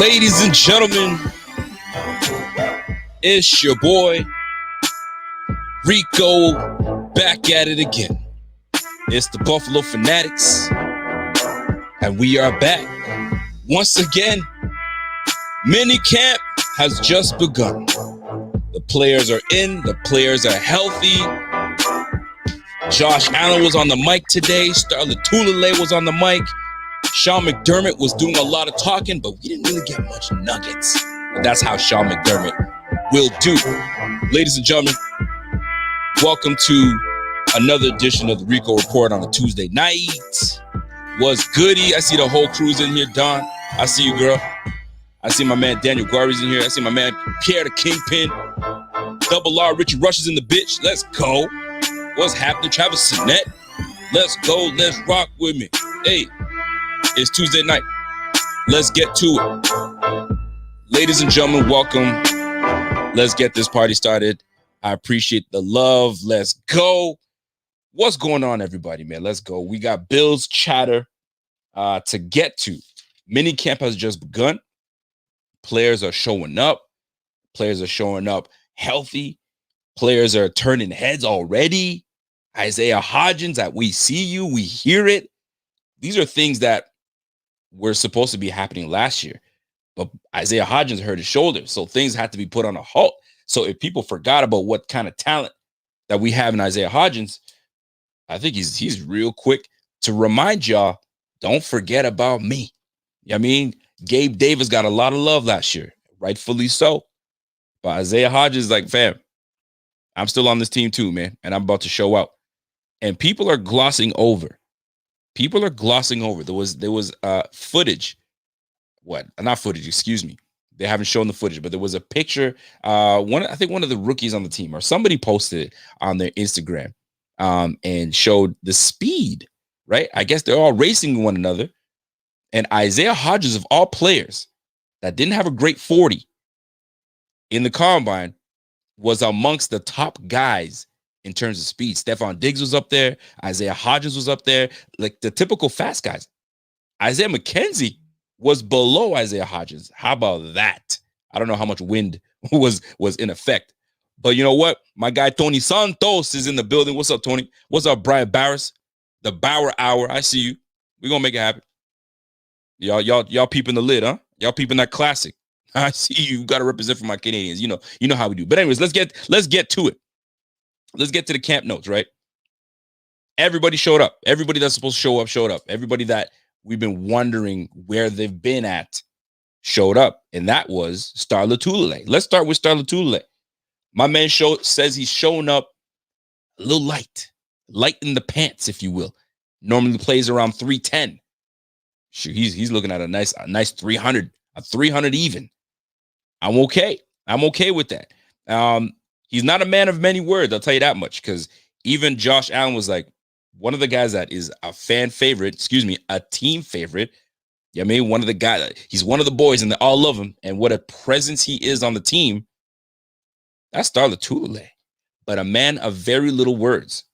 Ladies and gentlemen, it's your boy Rico back at it again. It's the Buffalo Fanatics, and we are back once again. Minicamp has just begun. The players are in, the players are healthy. Josh Allen was on the mic today. Star Lotulelei was on the mic. Sean McDermott was doing a lot of talking, but we didn't really get much nuggets. But that's how Sean McDermott will do. Ladies and gentlemen, welcome to another edition of the Rico Report on a Tuesday night. What's goody? I see the whole crew's in here. Don, I see you, girl. I see my man Daniel Garvey's in here. I see my man Pierre the Kingpin. Double R, Richie Rush is in the bitch. Let's go. What's happening? Travis Sinet. Let's go. Let's rock with me. Hey, it's Tuesday night. Let's get to it. Ladies and gentlemen, welcome. Let's get this party started. I appreciate the love. Let's go. What's going on, everybody, man? Let's go. We got Bills chatter to get to. Minicamp has just begun. Players are showing up. Players are showing up healthy. Players are turning heads already. Isaiah Hodgins, that we see you, we hear it. These are things that were supposed to be happening last year. But Isaiah Hodgins hurt his shoulder, so things had to be put on a halt. So if people forgot about what kind of talent that we have in Isaiah Hodgins, I think he's real quick to remind y'all, don't forget about me. You know what I mean? Gabe Davis got a lot of love last year, rightfully so. But Isaiah Hodgins is like, fam, I'm still on this team too, man, and I'm about to show out. And people are glossing over. People are glossing over. There was footage. Not footage, excuse me. They haven't shown the footage, but there was a picture. I think one of the rookies on the team or somebody posted it on their Instagram and showed the speed, right? I guess they're all racing one another. And Isaiah Hodgins, of all players that didn't have a great 40 in the combine, was amongst the top guys in terms of speed. Stephon Diggs was up there. Isaiah Hodgins was up there. Like the typical fast guys. Isaiah McKenzie was below Isaiah Hodgins. How about that? I don't know how much wind was in effect. But you know what? My guy Tony Santos is in the building. What's up, Tony? What's up, Brian Barris? The Bauer Hour. I see you. We're gonna make it happen. Y'all peeping the lid, huh? Y'all peeping that classic. I see you. Got to represent for my Canadians. You know how we do. But anyways, let's get to it. Let's get to the camp notes, right? Everybody showed up. Everybody that's supposed to show up showed up. Everybody that we've been wondering where they've been at showed up, and that was Star Lotulelei. Let's start with Star Lotulelei. My man says he's showing up a little light in the pants, if you will. Normally plays around 310. He's looking at a nice 300, a 300 even. I'm okay. I'm okay with that. He's not a man of many words, I'll tell you that much, because even Josh Allen was like, one of the guys that is a fan favorite, a team favorite. Yeah, I mean, one of the guys, he's one of the boys and they all love him. And what a presence he is on the team. That's Star Lotulelei, but a man of very little words.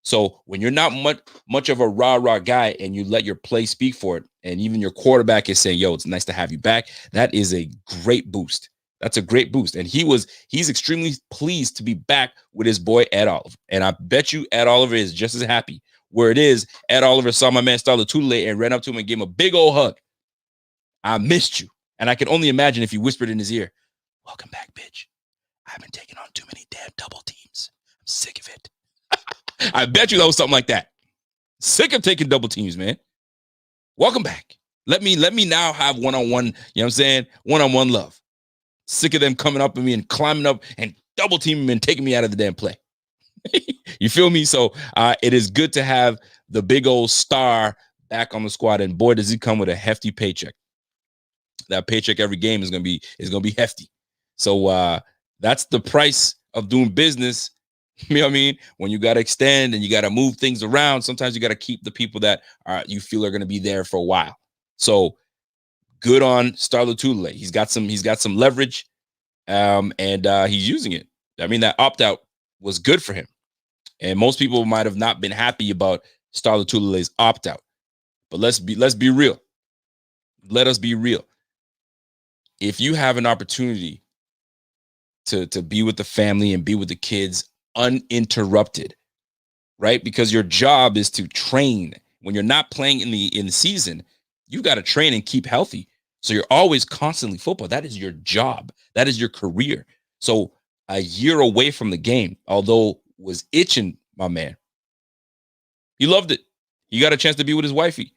So when you're not much of a rah-rah guy and you let your play speak for it, and even your quarterback is saying, yo, it's nice to have you back, that is a great boost. That's a great boost. And he's extremely pleased to be back with his boy Ed Oliver. And I bet you Ed Oliver is just as happy. Where it is, Ed Oliver saw my man Star Lotulelei and ran up to him and gave him a big old hug. I missed you. And I can only imagine if you whispered in his ear, welcome back, bitch. I've been taking on too many damn double teams. I'm sick of it. I bet you that was something like that. Sick of taking double teams, man. Welcome back. Let me now have one-on-one, you know what I'm saying? One-on-one love. Sick of them coming up at me and climbing up and double teaming me and taking me out of the damn play. You feel me? So it is good to have the big old star back on the squad. And boy, does he come with a hefty paycheck. That paycheck every game is gonna be hefty. So that's the price of doing business. You know what I mean? When you got to extend and you got to move things around, sometimes you got to keep the people that you feel are going to be there for a while. So good on Star Lotulelei. He's got some leverage, and he's using it. I mean, that opt-out was good for him. And most people might have not been happy about Star Lotulelei's opt-out. But let's be real. Let us be real. if you have an opportunity to be with the family and be with the kids uninterrupted, right? Because your job is to train. When you're not playing in the season, you've got to train and keep healthy. So you're always constantly football. That is your job. That is your career. So a year away from the game, although was itching, my man, he loved it. He got a chance to be with his wifey.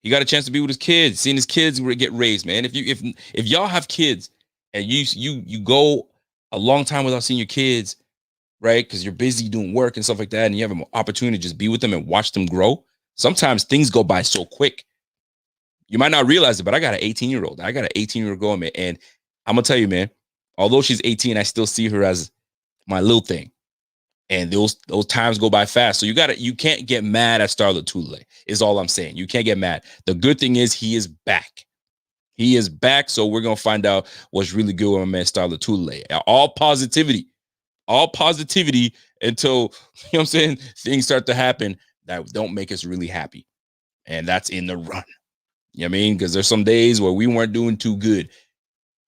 He got a chance to be with his kids, seeing his kids get raised, man. If y'all have kids and you go a long time without seeing your kids, right? Because you're busy doing work and stuff like that, and you have an opportunity to just be with them and watch them grow. Sometimes things go by so quick. You might not realize it, but I got an 18-year-old. I got an 18-year-old girl, man. And I'm going to tell you, man, although she's 18, I still see her as my little thing. And those times go by fast. So you can't get mad at Star Lotulelei, is all I'm saying. You can't get mad. The good thing is he is back. He is back. So we're going to find out what's really good with my man Star Lotulelei. All positivity until, you know what I'm saying, things start to happen that don't make us really happy. And that's in the run. You know what I mean? Because there's some days where we weren't doing too good.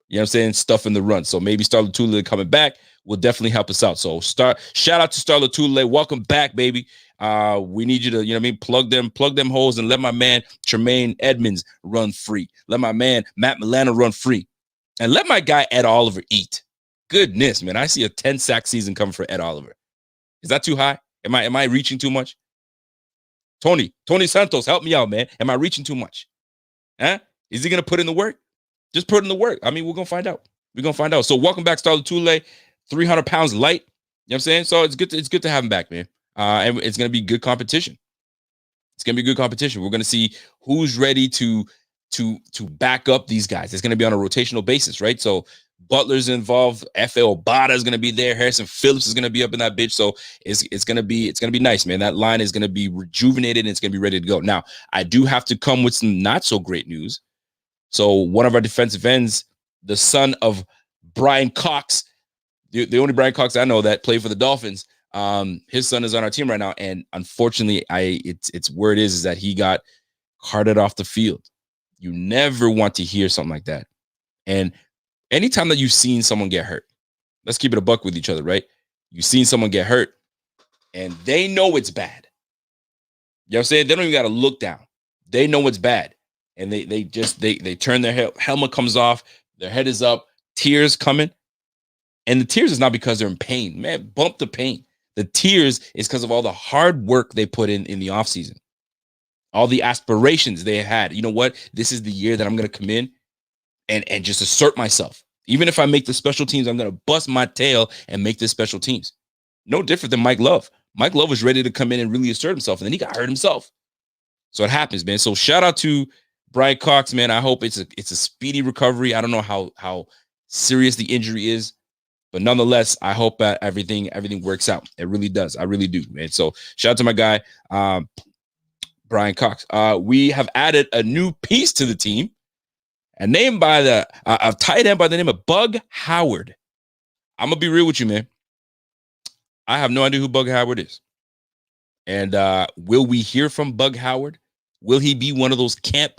You know what I'm saying? Stuff in the run. So maybe Star Lotulelei coming back will definitely help us out. So shout out to Star Lotulelei. Welcome back, baby. We need you to, you know what I mean, plug them holes and let my man Tremaine Edmonds run free. Let my man Matt Milano run free. And let my guy Ed Oliver eat. Goodness, man. I see a 10-sack season coming for Ed Oliver. Is that too high? Am I reaching too much? Tony Santos, help me out, man. Am I reaching too much? Huh? Is he going to put in the work? Just put in the work. I mean, we're going to find out. We're going to find out. So welcome back, Star Lotulelei. 300 pounds light. You know what I'm saying? So it's good to have him back, man. And it's going to be good competition. It's going to be good competition. We're going to see who's ready to back up these guys. It's going to be on a rotational basis, right? So Butler's involved. F.A. Obata is going to be there. Harrison Phillips is going to be up in that bitch. So it's going to be nice, man. That line is going to be rejuvenated and it's going to be ready to go. Now, I do have to come with some not so great news. So one of our defensive ends, the son of Brian Cox, the only Brian Cox I know that played for the Dolphins, his son is on our team right now. And unfortunately, it's where it is that he got carted off the field. You never want to hear something like that. And anytime that you've seen someone get hurt, let's keep it a buck with each other, right? You've seen someone get hurt and they know it's bad. You know what I'm saying? They don't even got to look down. They know it's bad. And they turn their head, helmet comes off, their head is up, tears coming. And the tears is not because they're in pain. Man, bump the pain. The tears is because of all the hard work they put in the offseason. All the aspirations they had. You know what? This is the year that I'm going to come in and just assert myself. Even if I make the special teams, I'm going to bust my tail and make the special teams. No different than Mike Love. Mike Love was ready to come in and really assert himself, and then he got hurt himself. So it happens, man. So shout out to Brian Cox, man. I hope it's a speedy recovery. I don't know how serious the injury is, but nonetheless, I hope that everything works out. It really does. I really do, man. So shout out to my guy, Brian Cox. We have added a new piece to the team, a tight end by the name of Bug Howard. I'm gonna be real with you, man. I have no idea who Bug Howard is. And will we hear from Bug Howard? Will he be one of those camp?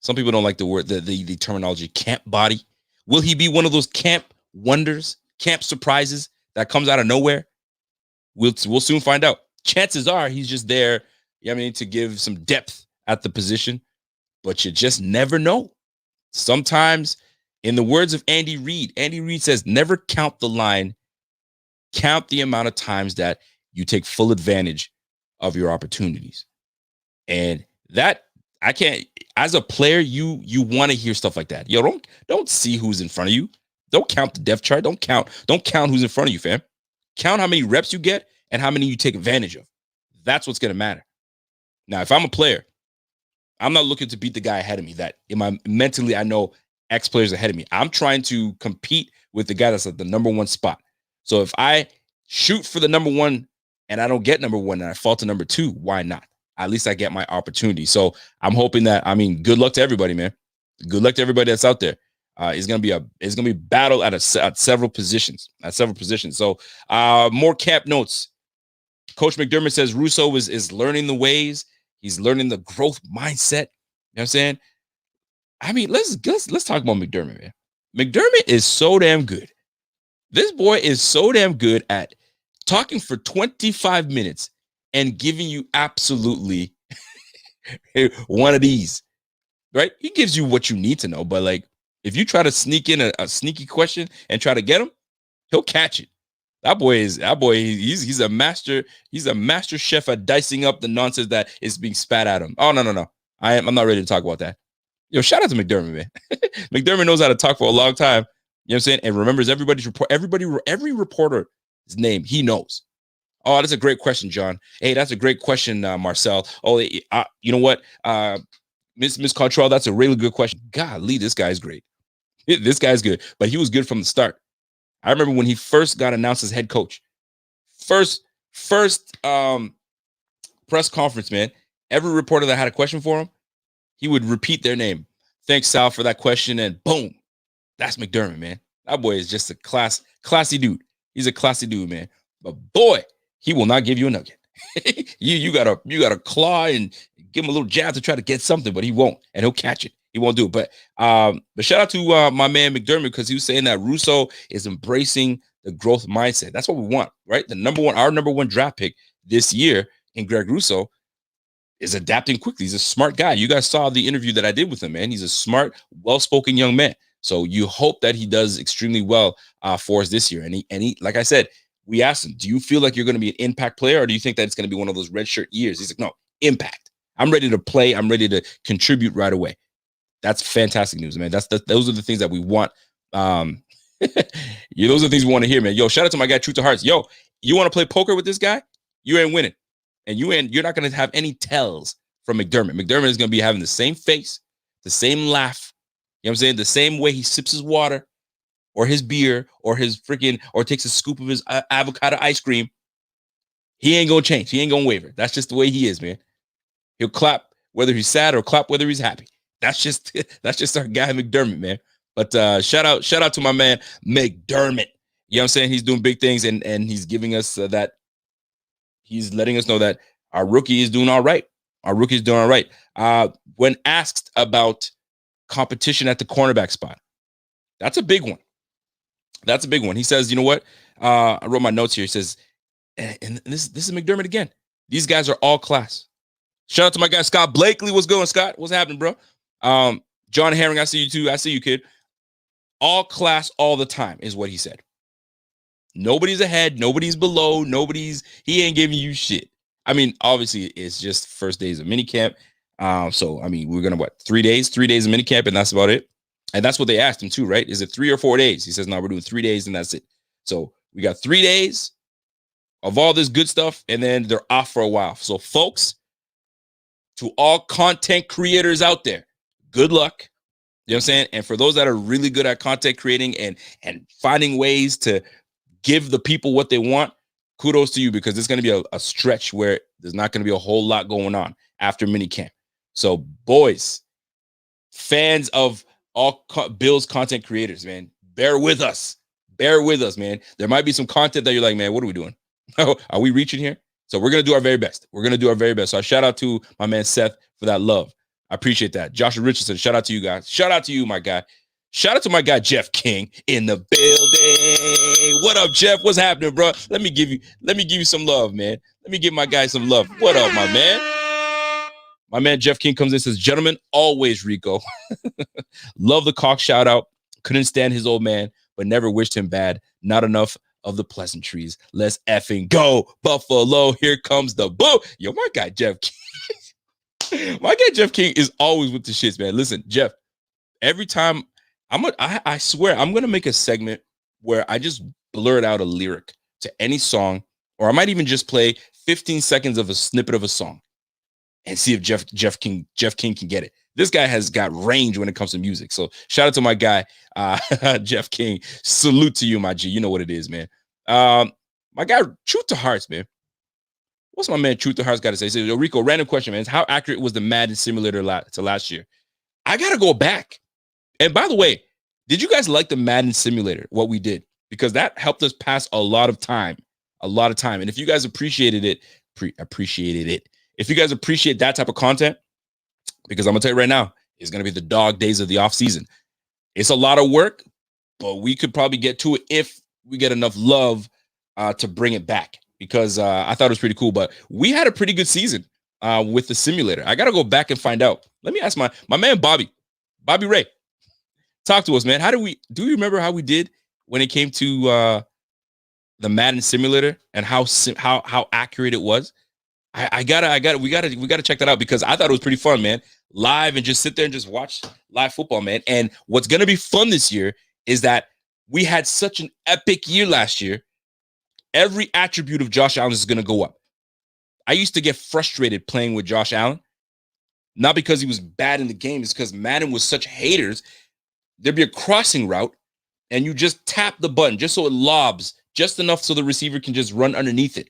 Some people don't like the word, the terminology camp body. Will he be one of those camp wonders, camp surprises that comes out of nowhere? We'll soon find out. Chances are he's just there, you know what I mean, to give some depth at the position, but you just never know. Sometimes, in the words of Andy Reid says, never count the line, count the amount of times that you take full advantage of your opportunities. And that, I can't, as a player, you want to hear stuff like that. Yo, don't see who's in front of you. Don't count the depth chart. Don't count who's in front of you, fam. Count how many reps you get and how many you take advantage of. That's what's going to matter. Now, if I'm a player, I'm not looking to beat the guy ahead of me. That mentally, I know X players ahead of me. I'm trying to compete with the guy that's at the number one spot. So if I shoot for the number one and I don't get number one and I fall to number two, why not? At least I get my opportunity. So I'm hoping that, good luck to everybody, man. Good luck to everybody that's out there. It's gonna be battle at several positions. So more camp notes. Coach McDermott says Russo is learning the ways. He's learning the growth mindset. You know what I'm saying? I mean, let's talk about McDermott, man. McDermott is so damn good. This boy is so damn good at talking for 25 minutes and giving you absolutely one of these, right? He gives you what you need to know, but like if you try to sneak in a sneaky question and try to get him, he'll catch it. He's a master. He's a master chef at dicing up the nonsense that is being spat at him. Oh no. I'm not ready to talk about that. Yo, shout out to McDermott, man. McDermott knows how to talk for a long time. You know what I'm saying? And remembers everybody's report, every reporter's name he knows. Oh, that's a great question, John. Hey, that's a great question, Marcel. Oh, you know what? Miss Cottrell, that's a really good question. Golly, this guy's great. This guy's good, but he was good from the start. I remember when he first got announced as head coach. First press conference, man. Every reporter that had a question for him, he would repeat their name. Thanks, Sal, for that question, and boom, that's McDermott, man. That boy is just a classy dude. He's a classy dude, man. But boy, he will not give you a nugget. you gotta claw and give him a little jab to try to get something, but he won't, and he'll catch it. He won't do it. But shout out to my man McDermott, because he was saying that Russo is embracing the growth mindset. That's what we want, right? Our number one draft pick this year in Greg Russo is adapting quickly. He's a smart guy. You guys saw the interview that I did with him, man. He's a smart, well-spoken young man. So you hope that he does extremely well for us this year. And he, like I said, we asked him, do you feel like you're going to be an impact player, or do you think that it's going to be one of those redshirt years? He's like, no, impact. I'm ready to play. I'm ready to contribute right away. That's fantastic news, man. Those are the things that we want. Those are the things we want to hear, man. Yo, shout out to my guy, True to Hearts. Yo, you want to play poker with this guy? You ain't winning. And you're not going to have any tells from McDermott. McDermott is going to be having the same face, the same laugh. You know what I'm saying? The same way he sips his water or his beer or or takes a scoop of his avocado ice cream. He ain't going to change. He ain't going to waver. That's just the way he is, man. He'll clap whether he's sad or clap whether he's happy. That's just our guy McDermott, man. But shout out to my man McDermott. You know what I'm saying? He's doing big things, and he's giving us that. He's letting us know that our rookie is doing all right. Our rookie is doing all right. When asked about competition at the cornerback spot, that's a big one. That's a big one. He says, you know what? I wrote my notes here. He says, and this is McDermott again. These guys are all class. Shout out to my guy Scott Blakely. What's going, Scott? What's happening, bro? John Herring, I see you too. I see you, kid. All class all the time is what he said. Nobody's ahead. Nobody's below. He ain't giving you shit. I mean, obviously, it's just first days of minicamp. So, I mean, we're going to, 3 days? 3 days of minicamp, and that's about it. And that's what they asked him too, right? Is it 3 or 4 days? He says, no, we're doing 3 days, and that's it. So we got 3 days of all this good stuff, and then they're off for a while. So, folks, to all content creators out there, good luck. You know what I'm saying? And for those that are really good at content creating and finding ways to give the people what they want, kudos to you, because it's going to be a stretch where there's not going to be a whole lot going on after minicamp. So, boys, fans of all Bills content creators, man, bear with us. Bear with us, man. There might be some content that you're like, man, what are we doing? Are we reaching here? So we're going to do our very best. We're going to do our very best. So I shout out to my man Seth for that love. I appreciate that. Joshua Richardson, shout out to you guys. Shout out to you, my guy. Shout out to my guy, Jeff King, in the building. What up, Jeff? What's happening, bro? Let me give you some love, man. Let me give my guy some love. What up, my man? My man, Jeff King, comes in and says, gentlemen, always Rico. Love the cock shout out. Couldn't stand his old man, but never wished him bad. Not enough of the pleasantries. Let's effing go. Buffalo, here comes the boo. Yo, my guy, Jeff King. My guy, Jeff King, is always with the shits, man. Listen, Jeff, every time I swear I'm gonna make a segment where I just blurt out a lyric to any song, or I might even just play 15 seconds of a snippet of a song and see if Jeff King can get it. This guy has got range when it comes to music. So shout out to my guy, Jeff King. Salute to you, my G. You know what it is, man. My guy, Truth to Hearts, man. What's my man Truth to Hearts got to say? So, Rico, random question, man. How accurate was the Madden simulator to last year? I got to go back. And by the way, did you guys like the Madden simulator, what we did? Because that helped us pass a lot of time. And if you guys appreciated it, if you guys appreciate that type of content, because I'm going to tell you right now, It's going to be the dog days of the offseason. It's a lot of work, but we could probably get to it if we get enough love to bring it back, because I thought it was pretty cool. But we had a pretty good season with the simulator. I got to go back and find out. Let me ask my man, Bobby Ray. Talk to us, man. Do you remember how we did when it came to the Madden simulator and how accurate it was? We gotta check that out, because I thought it was pretty fun, man. Live and just sit there and just watch live football, man. And what's gonna be fun this year is that we had such an epic year last year. Every attribute of Josh Allen is gonna go up. I used to get frustrated playing with Josh Allen, not because he was bad in the game, it's because Madden was such haters. There'd be a crossing route, and you just tap the button just so it lobs just enough so the receiver can just run underneath it,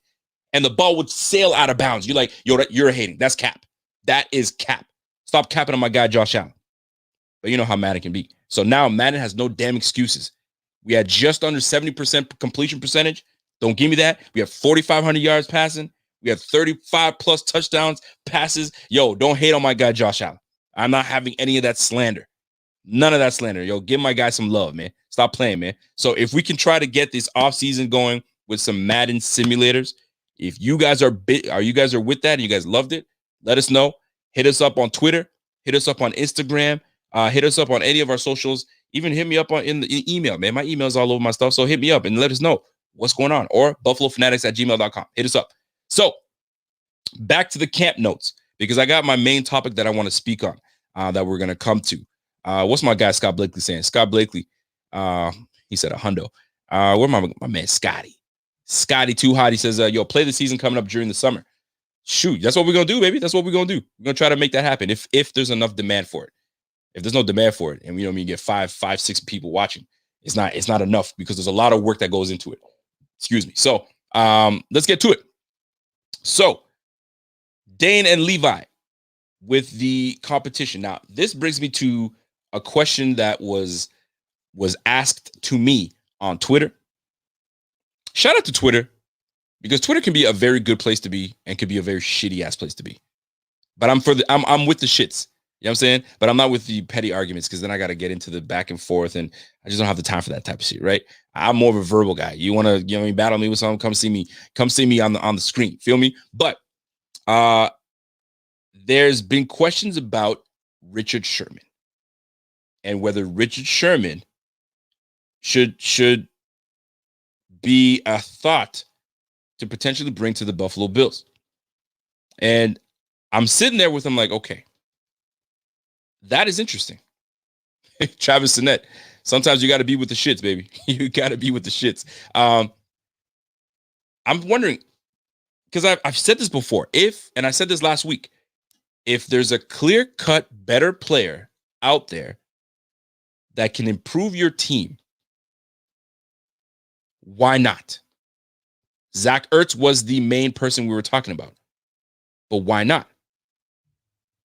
and the ball would sail out of bounds. You're like, you're hating. That's cap. That is cap. Stop capping on my guy, Josh Allen. But you know how Madden can be. So now Madden has no damn excuses. We had just under 70% completion percentage. Don't give me that. We have 4,500 yards passing. We have 35 plus touchdowns, passes. Yo, don't hate on my guy, Josh Allen. I'm not having any of that slander. None of that slander. Yo, give my guy some love, man. Stop playing, man. So if we can try to get this offseason going with some Madden simulators, if you guys are with that and you guys loved it, let us know. Hit us up on Twitter. Hit us up on Instagram. Hit us up on any of our socials. Even hit me up in the email, man. My email's all over my stuff, so hit me up and let us know what's going on. Or buffalofanatics@gmail.com. Hit us up. So back to the camp notes, because I got my main topic that I want to speak on that we're going to come to. What's my guy Scott Blakely saying? Scott Blakely, he said a hundo. Where my man Scotty too hot. He says, yo, play the season coming up during the summer. Shoot, that's what we're gonna do, baby. That's what we're gonna do. We're gonna try to make that happen if there's enough demand for it. If there's no demand for it, and we don't mean get 5, 6 people watching, it's not enough, because there's a lot of work that goes into it. Excuse me. So let's get to it. So Dane and Levi with the competition. Now, this brings me to a question that was asked to me on Twitter. Shout out to Twitter, because Twitter can be a very good place to be and can be a very shitty ass place to be. But I'm with the shits. You know what I'm saying? But I'm not with the petty arguments, because then I got to get into the back and forth, and I just don't have the time for that type of shit, right? I'm more of a verbal guy. You want to, battle me with something, come see me on the screen. Feel me? But there's been questions about Richard Sherman and whether Richard Sherman should be a thought to potentially bring to the Buffalo Bills. And I'm sitting there with him like, okay, that is interesting. Travis Sinet, sometimes you got to be with the shits, baby. You got to be with the shits. I'm wondering, because I've said this before, and I said this last week, if there's a clear-cut better player out there that can improve your team, why not? Zach Ertz was the main person we were talking about, but why not?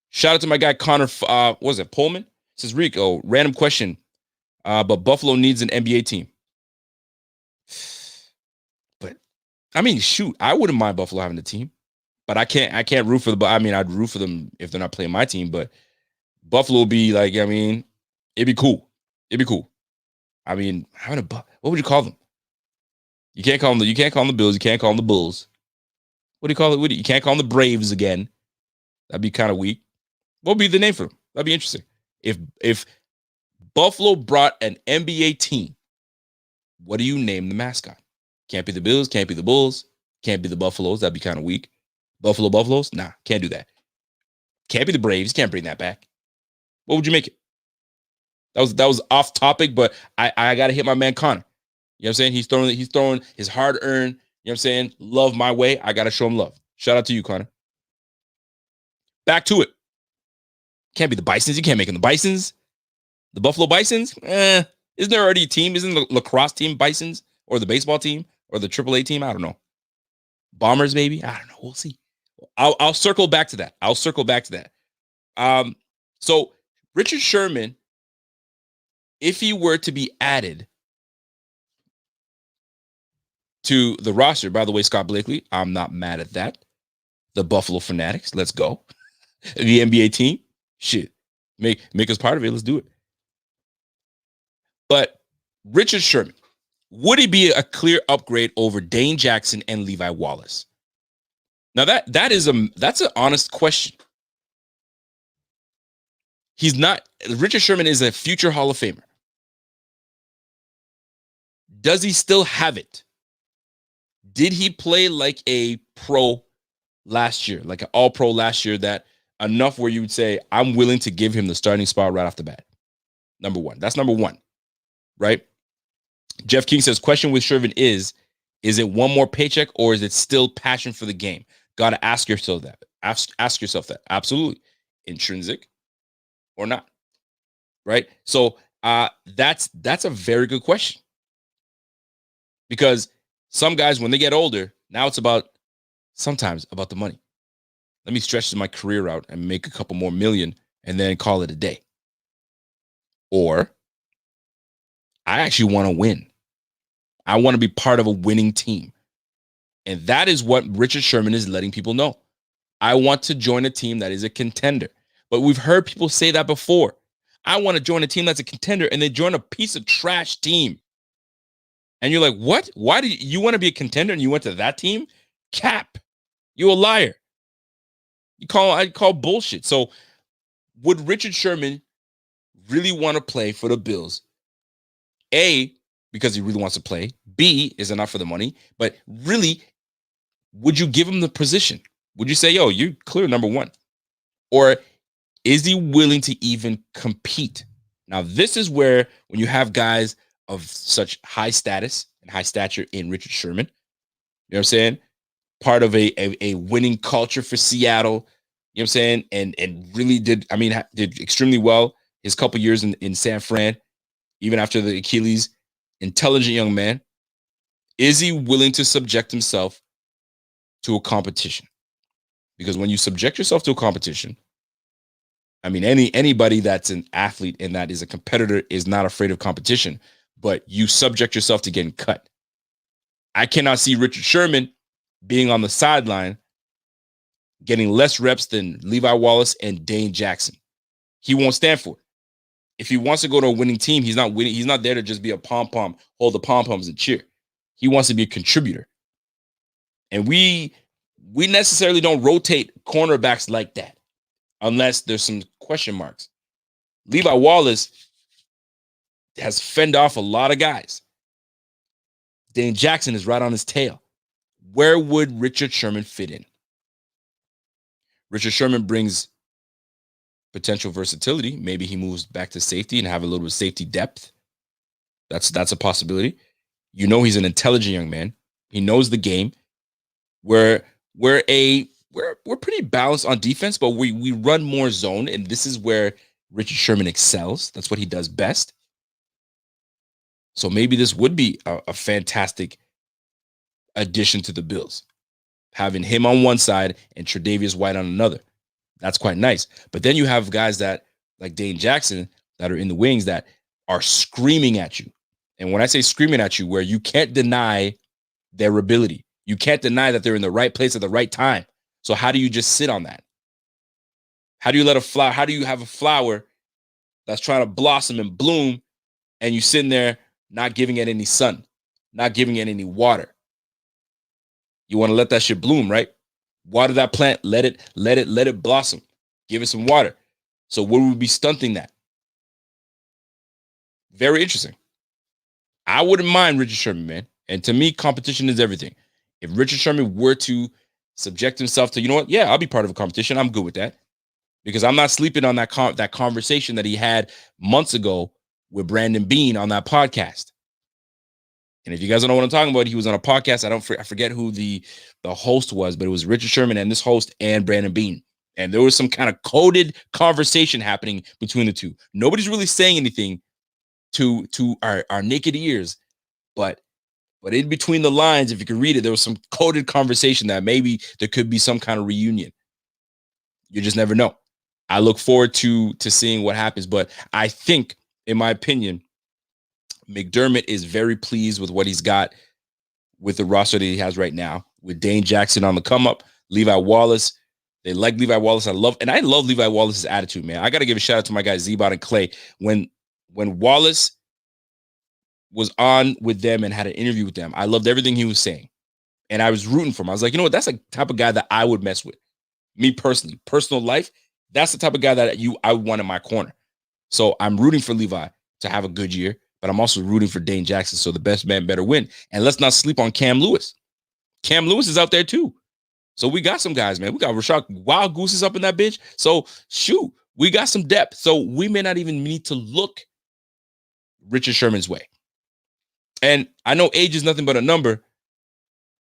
Shout out to my guy Connor. What was it? Pullman says, Rico, random question, but Buffalo needs an NBA team. But I mean, shoot, I wouldn't mind Buffalo having a team, but I can't root for I'd root for them if they're not playing my team. But Buffalo would be like, it'd be cool. It'd be cool. I mean, what would you call them? You can't call them the Bills. You can't call them the Bulls. What do you call it? You can't call them the Braves again. That'd be kind of weak. What would be the name for them? That'd be interesting. If Buffalo brought an NBA team, what do you name the mascot? Can't be the Bills. Can't be the Bulls. Can't be the Buffaloes. That'd be kind of weak. Buffaloes? Nah, can't do that. Can't be the Braves. Can't bring that back. What would you make it? That was off topic, but I got to hit my man Connor. You know what I'm saying? He's throwing his hard-earned, you know what I'm saying, love my way. I got to show him love. Shout out to you, Connor. Back to it. Can't be the Bisons. You can't make them the Bisons. The Buffalo Bisons? Isn't there already a team? Isn't the lacrosse team Bisons? Or the baseball team? Or the AAA team? I don't know. Bombers, maybe? I don't know. We'll see. I'll circle back to that. So Richard Sherman, if he were to be added to the roster, by the way, Scott Blakely, I'm not mad at that. The Buffalo Fanatics, let's go. The NBA team, shit. Make us part of it. Let's do it. But Richard Sherman, would he be a clear upgrade over Dane Jackson and Levi Wallace? Now that's an honest question. He's not. Richard Sherman is a future Hall of Famer. Does he still have it? Did he play like a pro last year, like an all-pro last year, that enough where you would say, I'm willing to give him the starting spot right off the bat? Number one. That's number one, right? Jeff King says, question with Sherman is it one more paycheck or is it still passion for the game? Got to ask yourself that. Ask yourself that. Absolutely. Intrinsic or not, right? So that's a very good question. Because some guys, when they get older, now it's sometimes about the money. Let me stretch my career out and make a couple more million and then call it a day. Or I actually want to win. I want to be part of a winning team. And that is what Richard Sherman is letting people know. I want to join a team that is a contender. But we've heard people say that before. I want to join a team that's a contender, and they join a piece of trash team. And you're like, what? Why do you want to be a contender and you went to that team? Cap. You a liar. I call bullshit. So would Richard Sherman really want to play for the Bills? A, because he really wants to play. B, is it not for the money? But really, would you give him the position? Would you say, yo, you're clear number one? Or is he willing to even compete? Now, this is where when you have guys of such high status and high stature in Richard Sherman, you know what I'm saying? Part of a winning culture for Seattle, you know what I'm saying? And really did extremely well his couple years in San Fran, even after the Achilles. Intelligent young man. Is he willing to subject himself to a competition? Because when you subject yourself to a competition, anybody that's an athlete and that is a competitor is not afraid of competition, but you subject yourself to getting cut. I cannot see Richard Sherman being on the sideline, getting less reps than Levi Wallace and Dane Jackson. He won't stand for it. If he wants to go to a winning team, he's not winning. He's not there to just be a pom-pom, hold the pom-poms and cheer. He wants to be a contributor. And we necessarily don't rotate cornerbacks like that unless there's some question marks. Levi Wallace has fended off a lot of guys. Dane Jackson is right on his tail. Where would Richard Sherman fit in? Richard Sherman brings potential versatility. Maybe he moves back to safety and have a little bit of safety depth. That's a possibility. You know, he's an intelligent young man. He knows the game. We're pretty balanced on defense, but we run more zone, and this is where Richard Sherman excels. That's what he does best. So maybe this would be a fantastic addition to the Bills, having him on one side and Tre'Davious White on another. That's quite nice. But then you have guys that, like Dane Jackson, that are in the wings that are screaming at you. And when I say screaming at you, where you can't deny their ability. You can't deny that they're in the right place at the right time. So how do you just sit on that? How do you how do you have a flower that's trying to blossom and bloom and you sitting there not giving it any sun, not giving it any water? You want to let that shit bloom, right? Water that plant, let it blossom. Give it some water. So would we be stunting that? Very interesting. I wouldn't mind Richard Sherman, man. And to me, competition is everything. If Richard Sherman were to subject himself to, you know what? Yeah, I'll be part of a competition. I'm good with that. Because I'm not sleeping on that conversation that he had months ago with Brandon Beane on that podcast. And if you guys don't know what I'm talking about, he was on a podcast. I forget who the host was, but it was Richard Sherman and this host and Brandon Beane. And there was some kind of coded conversation happening between the two. Nobody's really saying anything to our naked ears, but in between the lines, if you could read it, there was some coded conversation that maybe there could be some kind of reunion. You just never know. I look forward to seeing what happens, but I think, in my opinion, McDermott is very pleased with what he's got with the roster that he has right now, with Dane Jackson on the come up, Levi Wallace They like Levi Wallace. I love Levi Wallace's attitude, man. I got to give a shout out to my guys Zebot and Clay. When Wallace was on with them and had an interview with them, I loved everything he was saying. And I was rooting for him. I was like, you know what? That's the type of guy that I would mess with. Me personally, personal life, that's the type of guy that I would want in my corner. So I'm rooting for Levi to have a good year, but I'm also rooting for Dane Jackson. So the best man better win. And let's not sleep on Cam Lewis. Cam Lewis is out there too. So we got some guys, man. We got Rashad Wild Gooses up in that bitch. So shoot, we got some depth. So we may not even need to look Richard Sherman's way. And I know age is nothing but a number,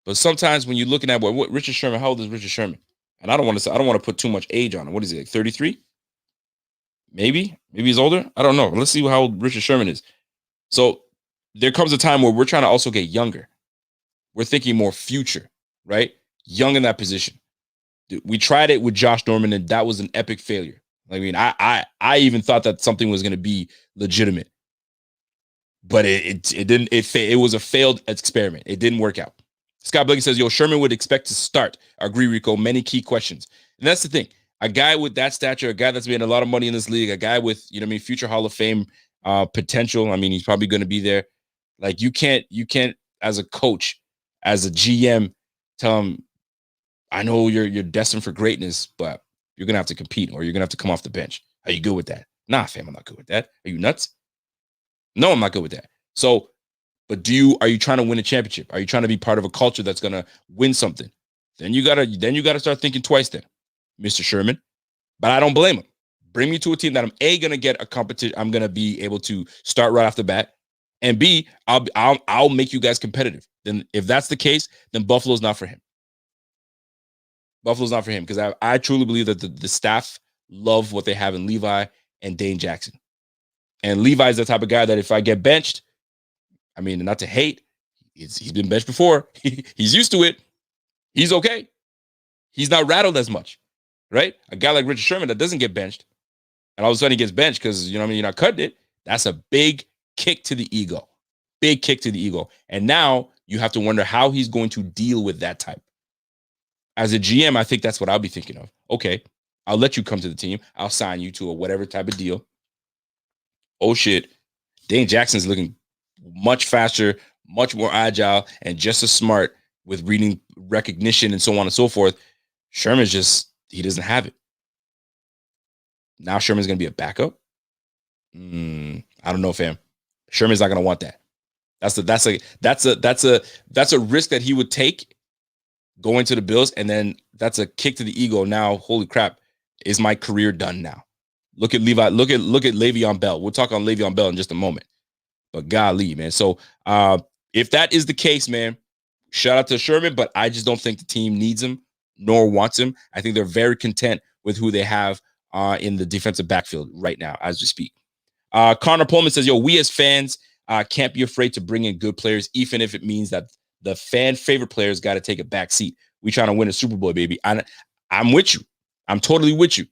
but sometimes when you're looking at what Richard Sherman, how old is Richard Sherman? And I don't want to put too much age on him. What is he, like 33? Maybe he's older. I don't know. Let's see how old Richard Sherman is. So there comes a time where we're trying to also get younger. We're thinking more future, right? Young in that position. We tried it with Josh Norman, and that was an epic failure. I mean, I even thought that something was going to be legitimate, but it didn't. It was a failed experiment. It didn't work out. Scott Blakey says, "Yo, Sherman would expect to start." I agree, Rico. Many key questions, and that's the thing. A guy with that stature, a guy that's made a lot of money in this league, a guy with future Hall of Fame potential. I mean, he's probably going to be there. Like you can't as a coach, as a GM, tell him, I know you're destined for greatness, but you're gonna have to compete or you're gonna have to come off the bench. Are you good with that? Nah, fam, I'm not good with that. Are you nuts? No, I'm not good with that. So, but are you trying to win a championship? Are you trying to be part of a culture that's gonna win something? Then you gotta start thinking twice, then, Mr. Sherman. But I don't blame him. Bring me to a team that I'm gonna get a competition. I'm gonna be able to start right off the bat, and B, I'll make you guys competitive. Then, if that's the case, then Buffalo's not for him. Buffalo's not for him because I truly believe that the staff love what they have in Levi and Dane Jackson. And Levi's the type of guy that if I get benched, I mean, not to hate, he's been benched before. He's used to it. He's okay. He's not rattled as much, right? A guy like Richard Sherman that doesn't get benched, and all of a sudden he gets benched because, you're not cutting it. That's a big kick to the ego. Big kick to the ego. And now you have to wonder how he's going to deal with that type. As a GM, I think that's what I'll be thinking of. Okay, I'll let you come to the team. I'll sign you to a whatever type of deal. Oh, shit. Dane Jackson's looking much faster, much more agile, and just as smart with reading recognition and so on and so forth. Sherman's he doesn't have it. Now Sherman's going to be a backup? I don't know, fam. Sherman's not going to want that. That's a risk that he would take going to the Bills, and then that's a kick to the ego. Now, holy crap, is my career done now? Look at Levi. Look at Le'Veon Bell. We'll talk on Le'Veon Bell in just a moment. But golly, man. So if that is the case, man, shout out to Sherman, but I just don't think the team needs him nor wants him. I think they're very content with who they have in the defensive backfield right now as we speak. Connor Pullman says, yo, we as fans can't be afraid to bring in good players, even if it means that the fan favorite players got to take a back seat. We trying to win a Super Bowl, baby. I'm with you. I'm totally with you.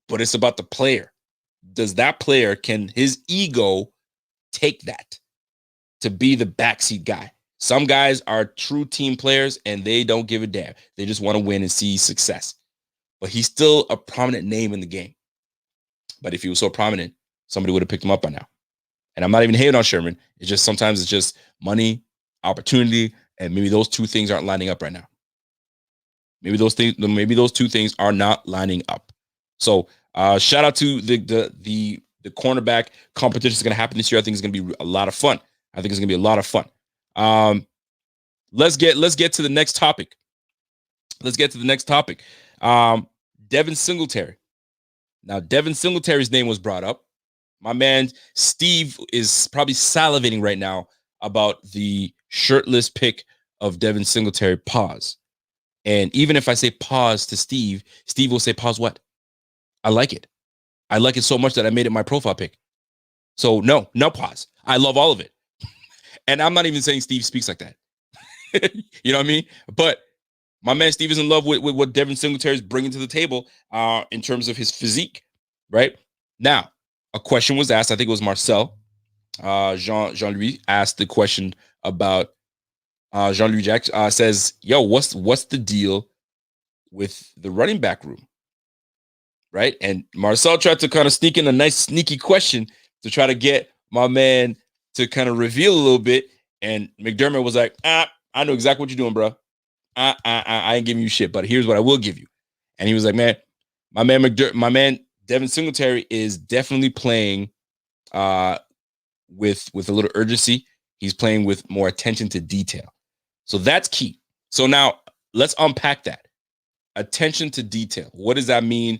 But it's about the player. Does that player, can his ego take that to be the backseat guy? Some guys are true team players and they don't give a damn. They just want to win and see success. But he's still a prominent name in the game. But if he was so prominent, somebody would have picked him up by now. And I'm not even hating on Sherman. It's just sometimes it's just money, opportunity, and maybe those two things aren't lining up right now. Maybe those two things are not lining up. So shout out to the cornerback competition is going to happen this year. I think it's going to be a lot of fun. Let's get to the next topic. Devin Singletary. Now, Devin Singletary's name was brought up. My man Steve is probably salivating right now about the shirtless pic of Devin Singletary. Pause. And even if I say pause to Steve, Steve will say pause what? I like it. I like it so much that I made it my profile pic. So no pause. I love all of it. And I'm not even saying Steve speaks like that. You know what I mean? But my man Steve is in love with what Devin Singletary is bringing to the table in terms of his physique, right? Now, a question was asked. I think it was Marcel. Jean-Louis asked the question about Jean-Louis Jack says, yo, what's the deal with the running back room, right? And Marcel tried to kind of sneak in a nice sneaky question to try to get my man to kind of reveal a little bit. And McDermott was like, I know exactly what you're doing, bro. I ain't giving you shit, but here's what I will give you. And he was like, man, my man Devin Singletary is definitely playing with a little urgency. He's playing with more attention to detail. So that's key. So now let's unpack that. Attention to detail. What does that mean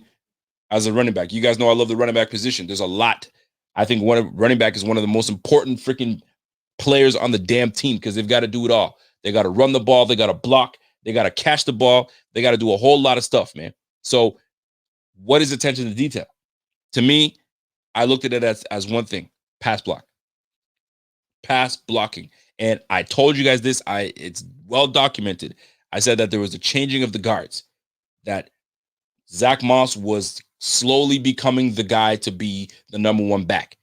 as a running back? You guys know I love the running back position. There's a lot. I think running back is one of the most important freaking players on the damn team because they've got to do it all. They got to run the ball. They got to block. They got to catch the ball. They got to do a whole lot of stuff, man. So what is attention to detail? To me, I looked at it as one thing, pass block. Pass blocking. And I told you guys this, it's well documented. I said that there was a changing of the guards, that Zach Moss was slowly becoming the guy to be the number one back.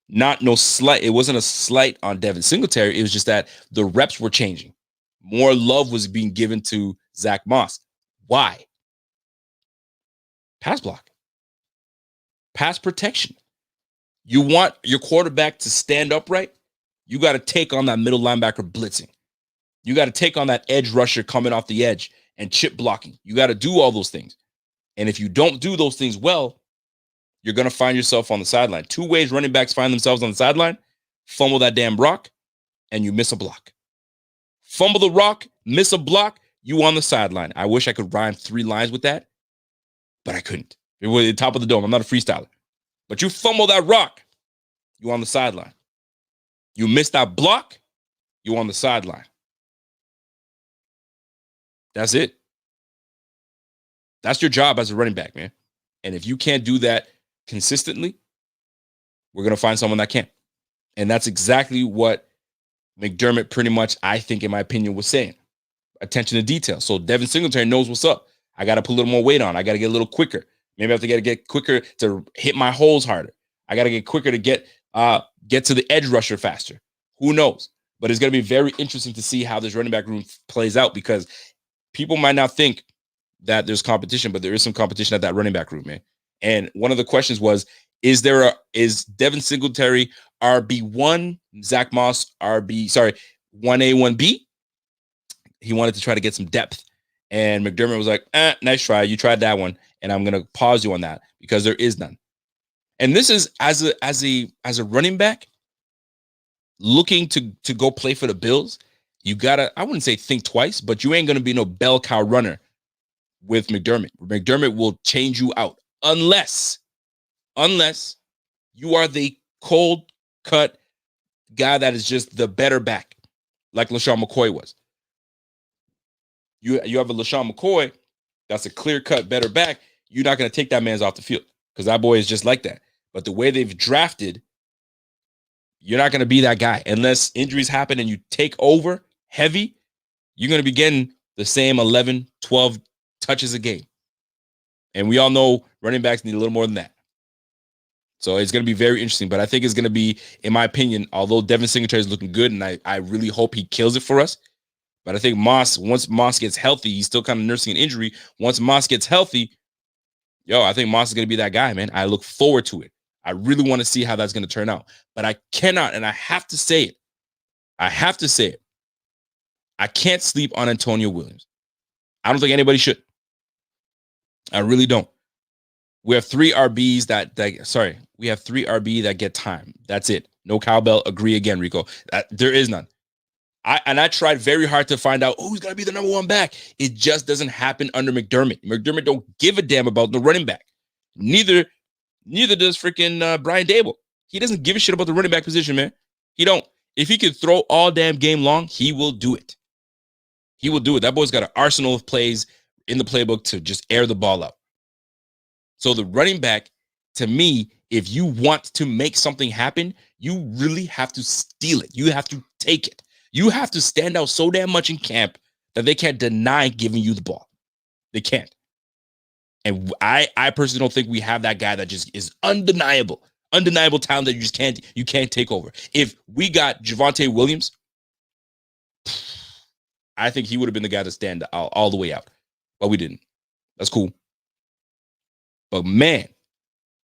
No slight. It wasn't a slight on Devin Singletary. It was just that the reps were changing. More love was being given to Zach Moss. Why? Pass block. Pass protection. You want your quarterback to stand upright? You got to take on that middle linebacker blitzing. You got to take on that edge rusher coming off the edge and chip blocking. You got to do all those things. And if you don't do those things well, you're going to find yourself on the sideline. Two ways running backs find themselves on the sideline: fumble that damn rock, and you miss a block. Fumble the rock, miss a block, you on the sideline. I wish I could rhyme 3 lines with that, but I couldn't. It was the top of the dome. I'm not a freestyler. But you fumble that rock, you on the sideline. You miss that block, you on the sideline. That's it. That's your job as a running back, man. And if you can't do that consistently, we're going to find someone that can. And that's exactly what McDermott pretty much, I think, in my opinion, was saying. Attention to detail. So Devin Singletary knows what's up. I got to put a little more weight on. I got to get a little quicker. Maybe I have to get quicker to hit my holes harder. I got to get quicker to get to the edge rusher faster. Who knows? But it's going to be very interesting to see how this running back room plays out, because people might not think that there's competition, but there is some competition at that running back room, man. And one of the questions was, is Devin Singletary RB1, Zach Moss 1A, 1B? He wanted to try to get some depth. And McDermott was like, nice try. You tried that one. And I'm going to pause you on that because there is none. And this is as a running back looking to go play for the Bills. You got to, I wouldn't say think twice, but you ain't going to be no bell cow runner with McDermott. McDermott will change you out unless you are the cold cut guy that is just the better back, like LaShawn McCoy was. You have a LaShawn McCoy that's a clear cut better back. You're not going to take that man's off the field because that boy is just like that. But the way they've drafted, you're not going to be that guy unless injuries happen and you take over heavy. You're going to be getting the same 11, 12 touches a game. And we all know running backs need a little more than that. So it's going to be very interesting. But I think it's going to be, in my opinion, although Devin Singletary is looking good, and I really hope he kills it for us. But I think once Moss gets healthy, he's still kind of nursing an injury. Once Moss gets healthy, I think Moss is going to be that guy, man. I look forward to it. I really want to see how that's going to turn out. But I cannot, and I have to say it. I can't sleep on Antonio Williams. I don't think anybody should. I really don't. We have 3 RBs we have 3 RB that get time. That's it. No cowbell. Agree again, Rico. There is none. I tried very hard to find out who's going to be the number 1 back. It just doesn't happen under McDermott. McDermott don't give a damn about the running back. Neither does freaking Brian Dable. He doesn't give a shit about the running back position, man. He don't. If he could throw all damn game long, he will do it. He will do it. That boy's got an arsenal of plays in the playbook to just air the ball out. So the running back, to me, if you want to make something happen, you really have to steal it. You have to take it. You have to stand out so damn much in camp that they can't deny giving you the ball. They can't. And I personally don't think we have that guy that just is undeniable talent that you can't take over. If we got Javonte Williams, I think he would have been the guy to stand all the way out, but we didn't. That's cool. But man,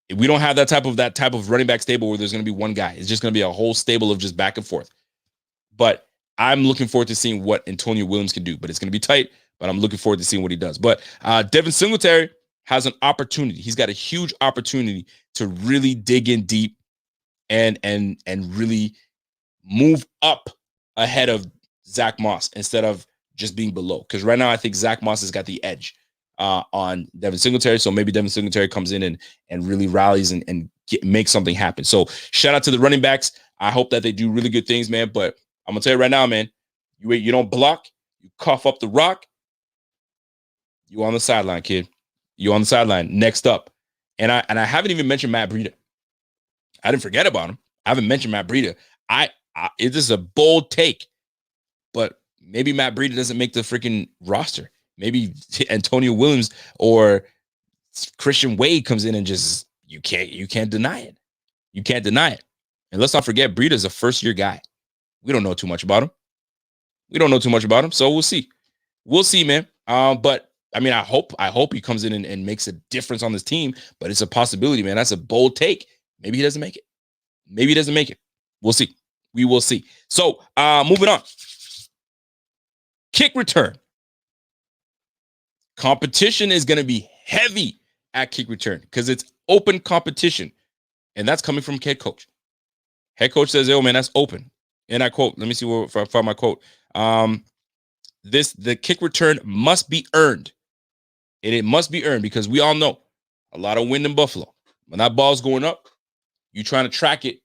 if we don't have that type of running back stable where there's going to be one guy, it's just going to be a whole stable of just back and forth. But I'm looking forward to seeing what Antonio Williams can do. But it's going to be tight. But I'm looking forward to seeing what he does. But Devin Singletary has an opportunity. He's got a huge opportunity to really dig in deep and really move up ahead of Zach Moss instead of just being below. Because right now I think Zach Moss has got the edge on Devin Singletary. So maybe Devin Singletary comes in and really rallies and make something happen. So shout out to the running backs. I hope that they do really good things, man. But I'm gonna tell you right now, man, you don't block, you cough up the rock, you on the sideline, kid. You on the sideline. Next up. And I haven't even mentioned Matt Breida. I didn't forget about him. I haven't mentioned Matt Breida. It is a bold take, but maybe Matt Breida doesn't make the freaking roster. Maybe Antonio Williams or Christian Wade comes in and just you can't deny it. You can't deny it. And let's not forget, Breida is a first-year guy. We don't know too much about him. So we'll see. We'll see, man. But I mean, I hope he comes in and makes a difference on this team. But it's a possibility, man. That's a bold take. Maybe he doesn't make it. We'll see. We will see. So moving on. Kick return. Competition is going to be heavy at kick return because it's open competition. And that's coming from head coach. Head coach says, "Yo, man, that's open." And I quote, let me see if I find my quote. The kick return must be earned. And it must be earned because we all know a lot of wind in Buffalo. When that ball's going up, you trying to track it,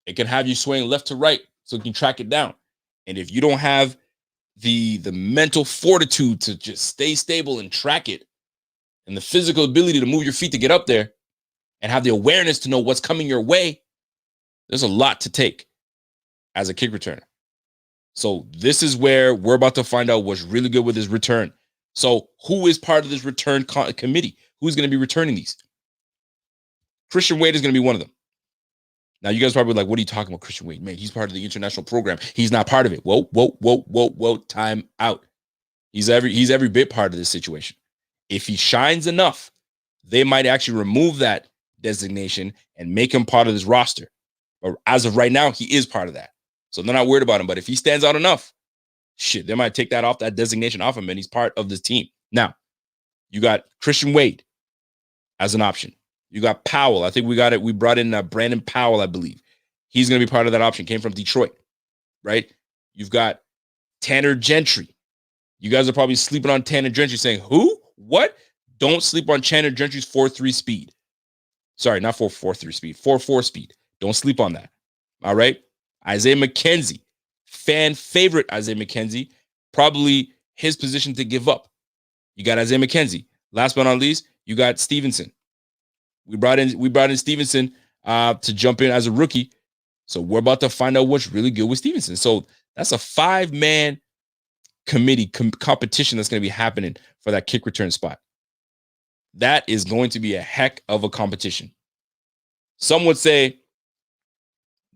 it can have you swaying left to right so you can track it down. And if you don't have the mental fortitude to just stay stable and track it, and the physical ability to move your feet to get up there and have the awareness to know what's coming your way, there's a lot to take as a kick returner. So this is where we're about to find out what's really good with his return. So who is part of this return committee? Who's going to be returning these? Christian Wade is going to be one of them. Now, you guys probably like, what are you talking about, Christian Wade? Man, he's part of the international program. He's not part of it. Whoa. Time out. He's every bit part of this situation. If he shines enough, they might actually remove that designation and make him part of this roster. But as of right now, he is part of that. So they're not worried about him. But if he stands out enough, shit, they might take that designation off him, and he's part of this team. Now, you got Christian Wade as an option. You got Powell. I think we brought in Brandon Powell, I believe. He's going to be part of that option. Came from Detroit, right? You've got Tanner Gentry. You guys are probably sleeping on Tanner Gentry saying, who? What? Don't sleep on Tanner Gentry's 4.3 speed. Sorry, not 4.43 speed, 4.4 speed. Don't sleep on that. All right? Isaiah McKenzie. Fan favorite Isaiah McKenzie. Probably his position to give up. You got Isaiah McKenzie. Last but not least, you got Stevenson. We brought in Stevenson to jump in as a rookie. So we're about to find out what's really good with Stevenson. So that's a 5-man committee competition that's going to be happening for that kick return spot. That is going to be a heck of a competition. Some would say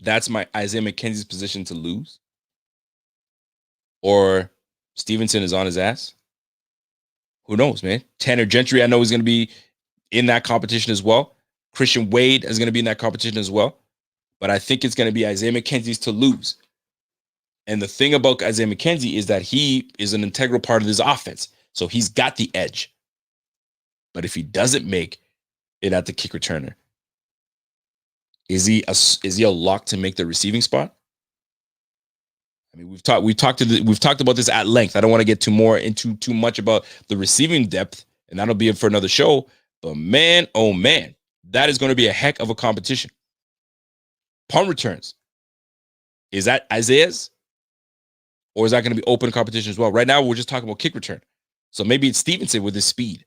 that's my Isaiah McKenzie's position to lose. Or Stevenson is on his ass. Who knows, man? Tanner Gentry, I know, is going to be in that competition as well. Christian Wade is going to be in that competition as well. But I think it's going to be Isaiah McKenzie's to lose. And the thing about Isaiah McKenzie is that he is an integral part of this offense. So he's got the edge. But if he doesn't make it at the kick returner, is he a lock to make the receiving spot? I mean, we've talked about this at length. I don't want to get into too much about the receiving depth, and that'll be it for another show. But man, oh man, that is going to be a heck of a competition. Punt returns. Is that Isaiah's? Or is that going to be open competition as well? Right now, we're just talking about kick return. So maybe it's Stevenson with his speed.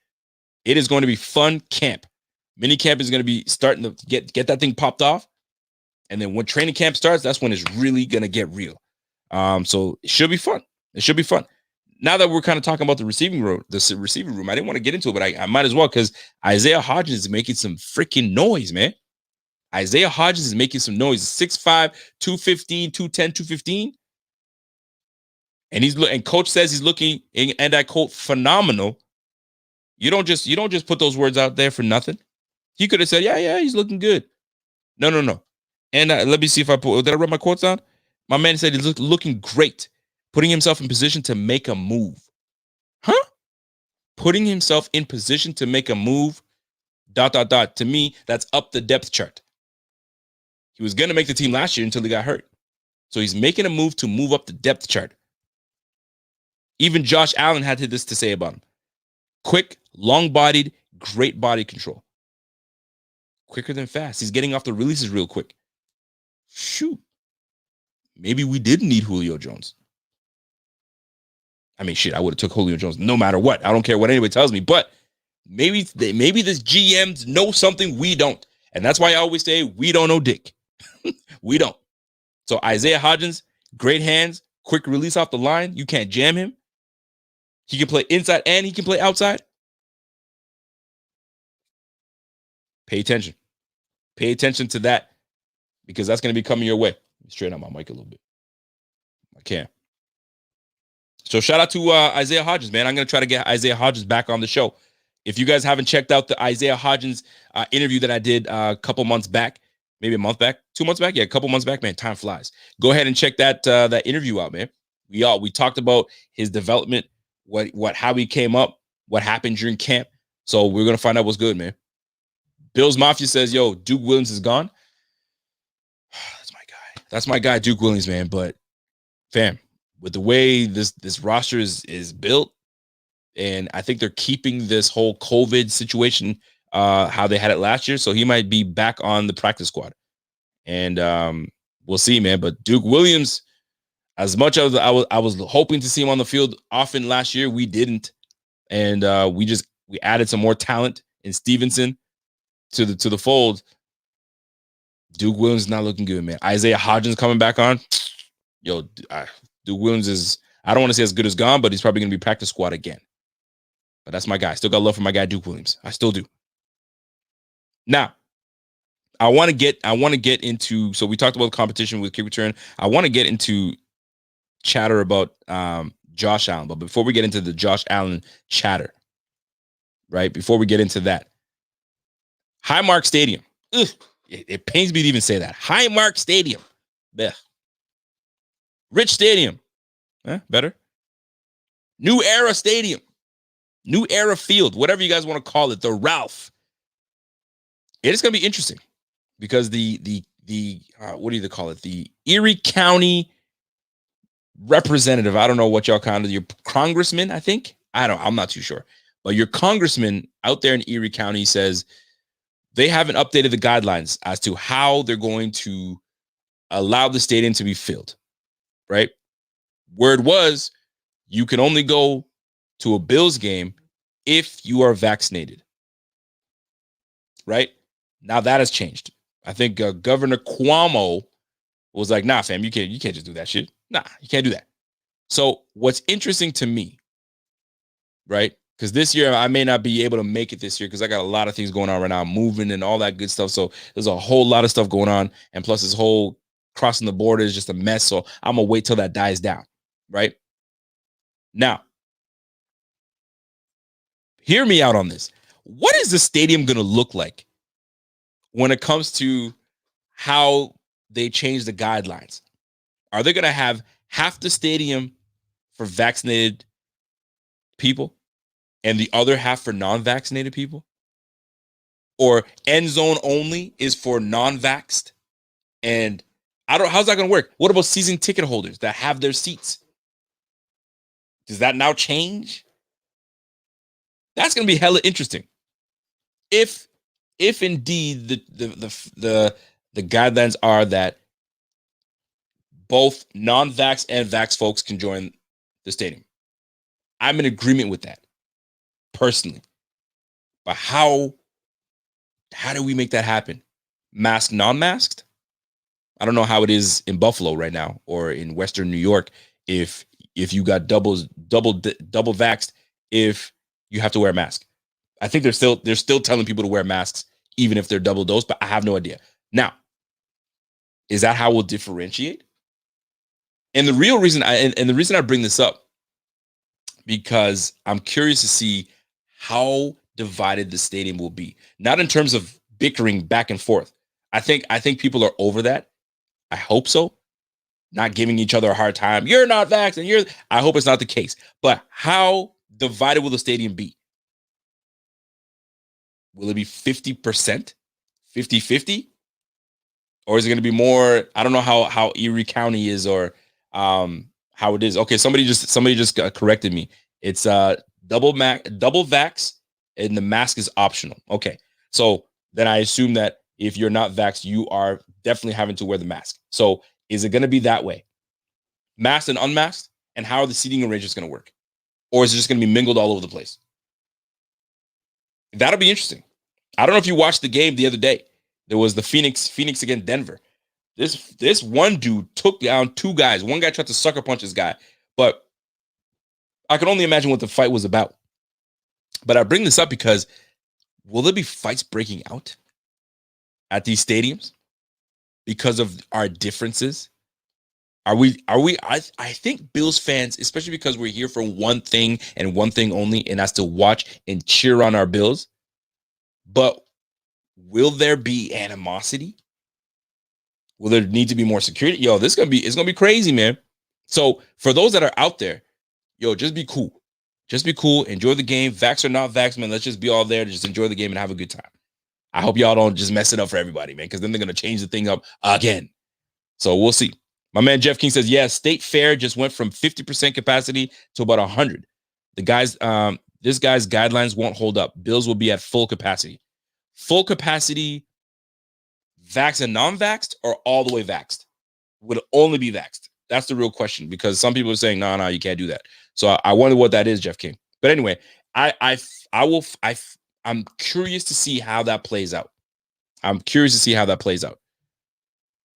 It is going to be fun camp. Minicamp is going to be starting to get that thing popped off. And then when training camp starts, that's when it's really going to get real. So it should be fun. Now that we're kind of talking about the receiving room, I didn't want to get into it, but I might as well, because Isaiah Hodgins is making some freaking noise, man. Isaiah Hodgins is making some noise. 6'5", 215, 210, 215. And coach says he's looking, and I quote, phenomenal You don't just put those words out there for nothing. He could have said, yeah, he's looking good. No. And let me see if did I write my quotes down? My man said he's looking great, putting himself in position to make a move. Huh? Putting himself in position to make a move, ... To me, that's up the depth chart. He was going to make the team last year until he got hurt. So he's making a move to move up the depth chart. Even Josh Allen had this to say about him. Quick, long-bodied, great body control. Quicker than fast. He's getting off the releases real quick. Shoot. Maybe we didn't need Julio Jones. I mean, shit, I would have took Julio Jones no matter what. I don't care what anybody tells me. But maybe this GM knows something we don't. And that's why I always say we don't know dick. We don't. So Isaiah Hodgins, great hands, quick release off the line. You can't jam him. He can play inside and he can play outside. Pay attention. Pay attention to that because that's going to be coming your way. Straighten out my mic a little bit. I can. So shout out to Isaiah Hodgins, man. I'm going to try to get Isaiah Hodgins back on the show. If you guys haven't checked out the Isaiah Hodgins interview that I did a couple months back, maybe a month back, 2 months back, a couple months back, man, time flies. Go ahead and check that interview out, man. We talked about his development, how he came up, what happened during camp. So we're going to find out what's good, man. Bills Mafia says, yo, Duke Williams is gone. That's my guy. That's my guy, Duke Williams, man. But fam, with the way this roster is built, and I think they're keeping this whole COVID situation how they had it last year, so he might be back on the practice squad. And we'll see, man. But Duke Williams, as much as I was hoping to see him on the field often last year, we didn't. And we added some more talent in Stevenson to the fold. Duke Williams is not looking good, man. Isaiah Hodgins coming back on. Yo, Duke Williams is, I don't want to say as good as gone, but he's probably going to be practice squad again. But that's my guy. I still got love for my guy, Duke Williams. I still do. Now, I want to get into, so we talked about the competition with kick return. I want to get into chatter about Josh Allen. But before we get into the Josh Allen chatter, right? Before we get into that, Highmark Stadium. Ugh, it pains me to even say that. Highmark Stadium. Blech. Rich Stadium. Better. New Era Stadium. New Era Field. Whatever you guys want to call it. The Ralph. It is going to be interesting because the what do you call it? The Erie County representative. I don't know what y'all kind of, your congressman, I think. I'm not too sure. But your congressman out there in Erie County says they haven't updated the guidelines as to how they're going to allow the stadium to be filled, right? Word was you can only go to a Bills game if you are vaccinated, right? Now that has changed. I think Governor Cuomo was like, nah, fam, you can't just do that shit. Nah, you can't do that. So what's interesting to me, right? Because this year I may not be able to make it this year because I got a lot of things going on right now, moving and all that good stuff. So there's a whole lot of stuff going on. And plus this whole crossing the border is just a mess. So I'm going to wait till that dies down, right? Now, hear me out on this. What is the stadium going to look like when it comes to how they change the guidelines? Are they going to have half the stadium for vaccinated people and the other half for non-vaccinated people? Or end zone only is for non-vaxxed? And how's that going to work? What about season ticket holders that have their seats? Does that now change? That's going to be hella interesting. If indeed the guidelines are that both non-vax and vax folks can join the stadium, I'm in agreement with that personally. But how do we make that happen? Masked, non-masked? I don't know how it is in Buffalo right now or in Western New York if you got double vaxxed, if you have to wear a mask. I think they're still telling people to wear masks even if they're double dosed, but I have no idea. Now, is that how we'll differentiate? And the real reason I bring this up, because I'm curious to see how divided the stadium will be. Not in terms of bickering back and forth. I think people are over that. I hope so. Not giving each other a hard time. You're not vaccinated. I hope it's not the case. But how divided will the stadium be? Will it be 50%? 50-50? Or is it going to be more? I don't know how Erie County is or how it is. Okay, somebody just corrected me. It's double vax and the mask is optional. Okay. So then I assume that if you're not vaxxed, you are definitely having to wear the mask. So is it going to be that way? Masked and unmasked? And how are the seating arrangements going to work? Or is it just going to be mingled all over the place? That'll be interesting. I don't know if you watched the game the other day. There was the Phoenix against Denver. This one dude took down two guys. One guy tried to sucker punch this guy, but I can only imagine what the fight was about. But I bring this up because will there be fights breaking out at these stadiums because of our differences? I think Bills fans, especially because we're here for one thing and one thing only, and that's to watch and cheer on our Bills. But will there be animosity? Will there need to be more security? Yo, it's gonna be crazy, man. So for those that are out there, yo, just be cool. Just be cool. Enjoy the game. Vax or not vax, man. Let's just be all there to just enjoy the game and have a good time. I hope y'all don't just mess it up for everybody, man, because then they're gonna change the thing up again. So we'll see. My man Jeff King says, yeah, State Fair just went from 50% capacity to about 100. This guy's guidelines won't hold up. Bills will be at full capacity. Full capacity, vaxxed and non-vaxxed, or all the way vaxxed? Would only be vaxxed? That's the real question, because some people are saying, no, you can't do that. So I wonder what that is, Jeff King. But anyway, I'm curious to see how that plays out.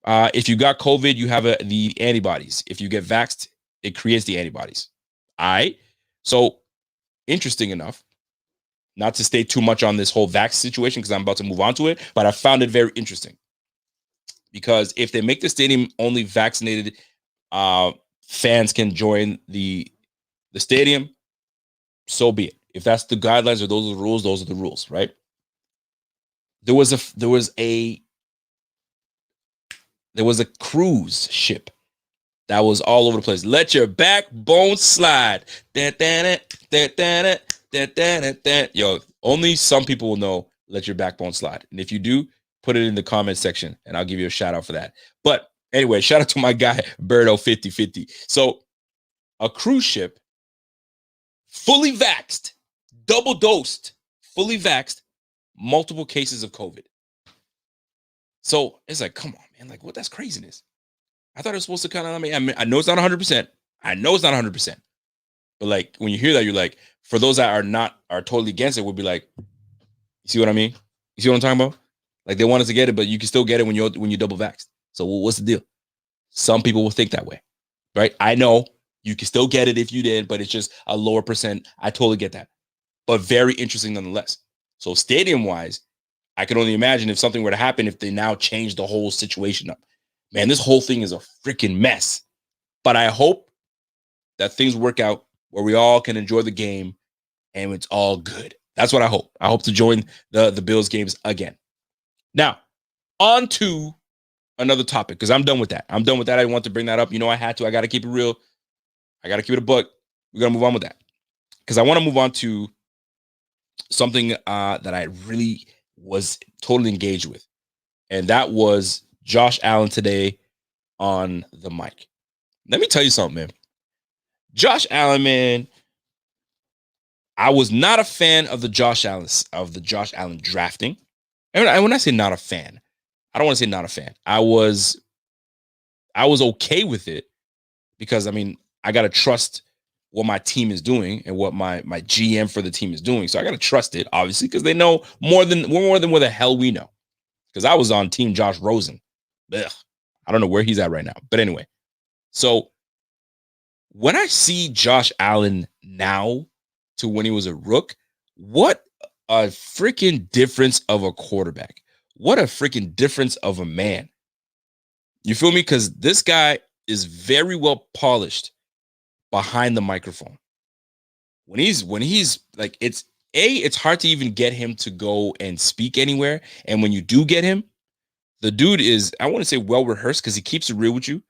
If you got COVID, you have the antibodies. If you get vaxxed, it creates the antibodies. All right. So interesting enough, not to stay too much on this whole vax situation because I'm about to move on to it, but I found it very interesting. Because if they make the stadium only vaccinated fans can join the stadium, so be it. If that's the guidelines or those are the rules, those are the rules, right? There was a cruise ship that was all over the place. Let your backbone slide. Yo, only some people will know let your backbone slide. And if you do, put it in the comment section and I'll give you a shout out for that. But anyway, shout out to my guy, Birdo 5050. So a cruise ship, fully vaxxed, double dosed, fully vaxxed, multiple cases of COVID. So it's like, come on, man. Like, what? That's craziness. I thought it was supposed to kind of, I know it's not 100%. I know it's not 100%. But like, when you hear that, you're like, for those that are totally against it, would be like, you see what I mean? You see what I'm talking about? Like, they want us to get it, but you can still get it when you're double vaxxed. So what's the deal? Some people will think that way, right? I know you can still get it if you did, but it's just a lower percent. I totally get that. But very interesting nonetheless. So stadium-wise, I can only imagine if something were to happen, if they now change the whole situation up. Man, this whole thing is a freaking mess. But I hope that things work out where we all can enjoy the game and it's all good. That's what I hope. I hope to join the Bills games again. Now, on to another topic, because I'm done with that. I didn't want to bring that up. You know, I had to. I got to keep it real. I got to keep it a buck. We're going to move on with that. Because I want to move on to something that I really was totally engaged with. And that was Josh Allen today on the mic. Let me tell you something, man. Josh Allen, man, I was not a fan of the Josh Allen drafting. And when I say not a fan, I don't want to say not a fan. I was okay with it because, I mean, I got to trust what my team is doing and what my GM for the team is doing. So I got to trust it, obviously, because they know more than what the hell we know. Because I was on team Josh Rosen. Ugh, I don't know where he's at right now. But anyway, so when I see Josh Allen now to when he was a rook, what a freaking difference of a quarterback. What a freaking difference of a man. You feel me? Because this guy is very well polished behind the microphone. When he's like, it's hard to even get him to go and speak anywhere. And when you do get him, the dude is, I want to say well rehearsed because he keeps it real with you.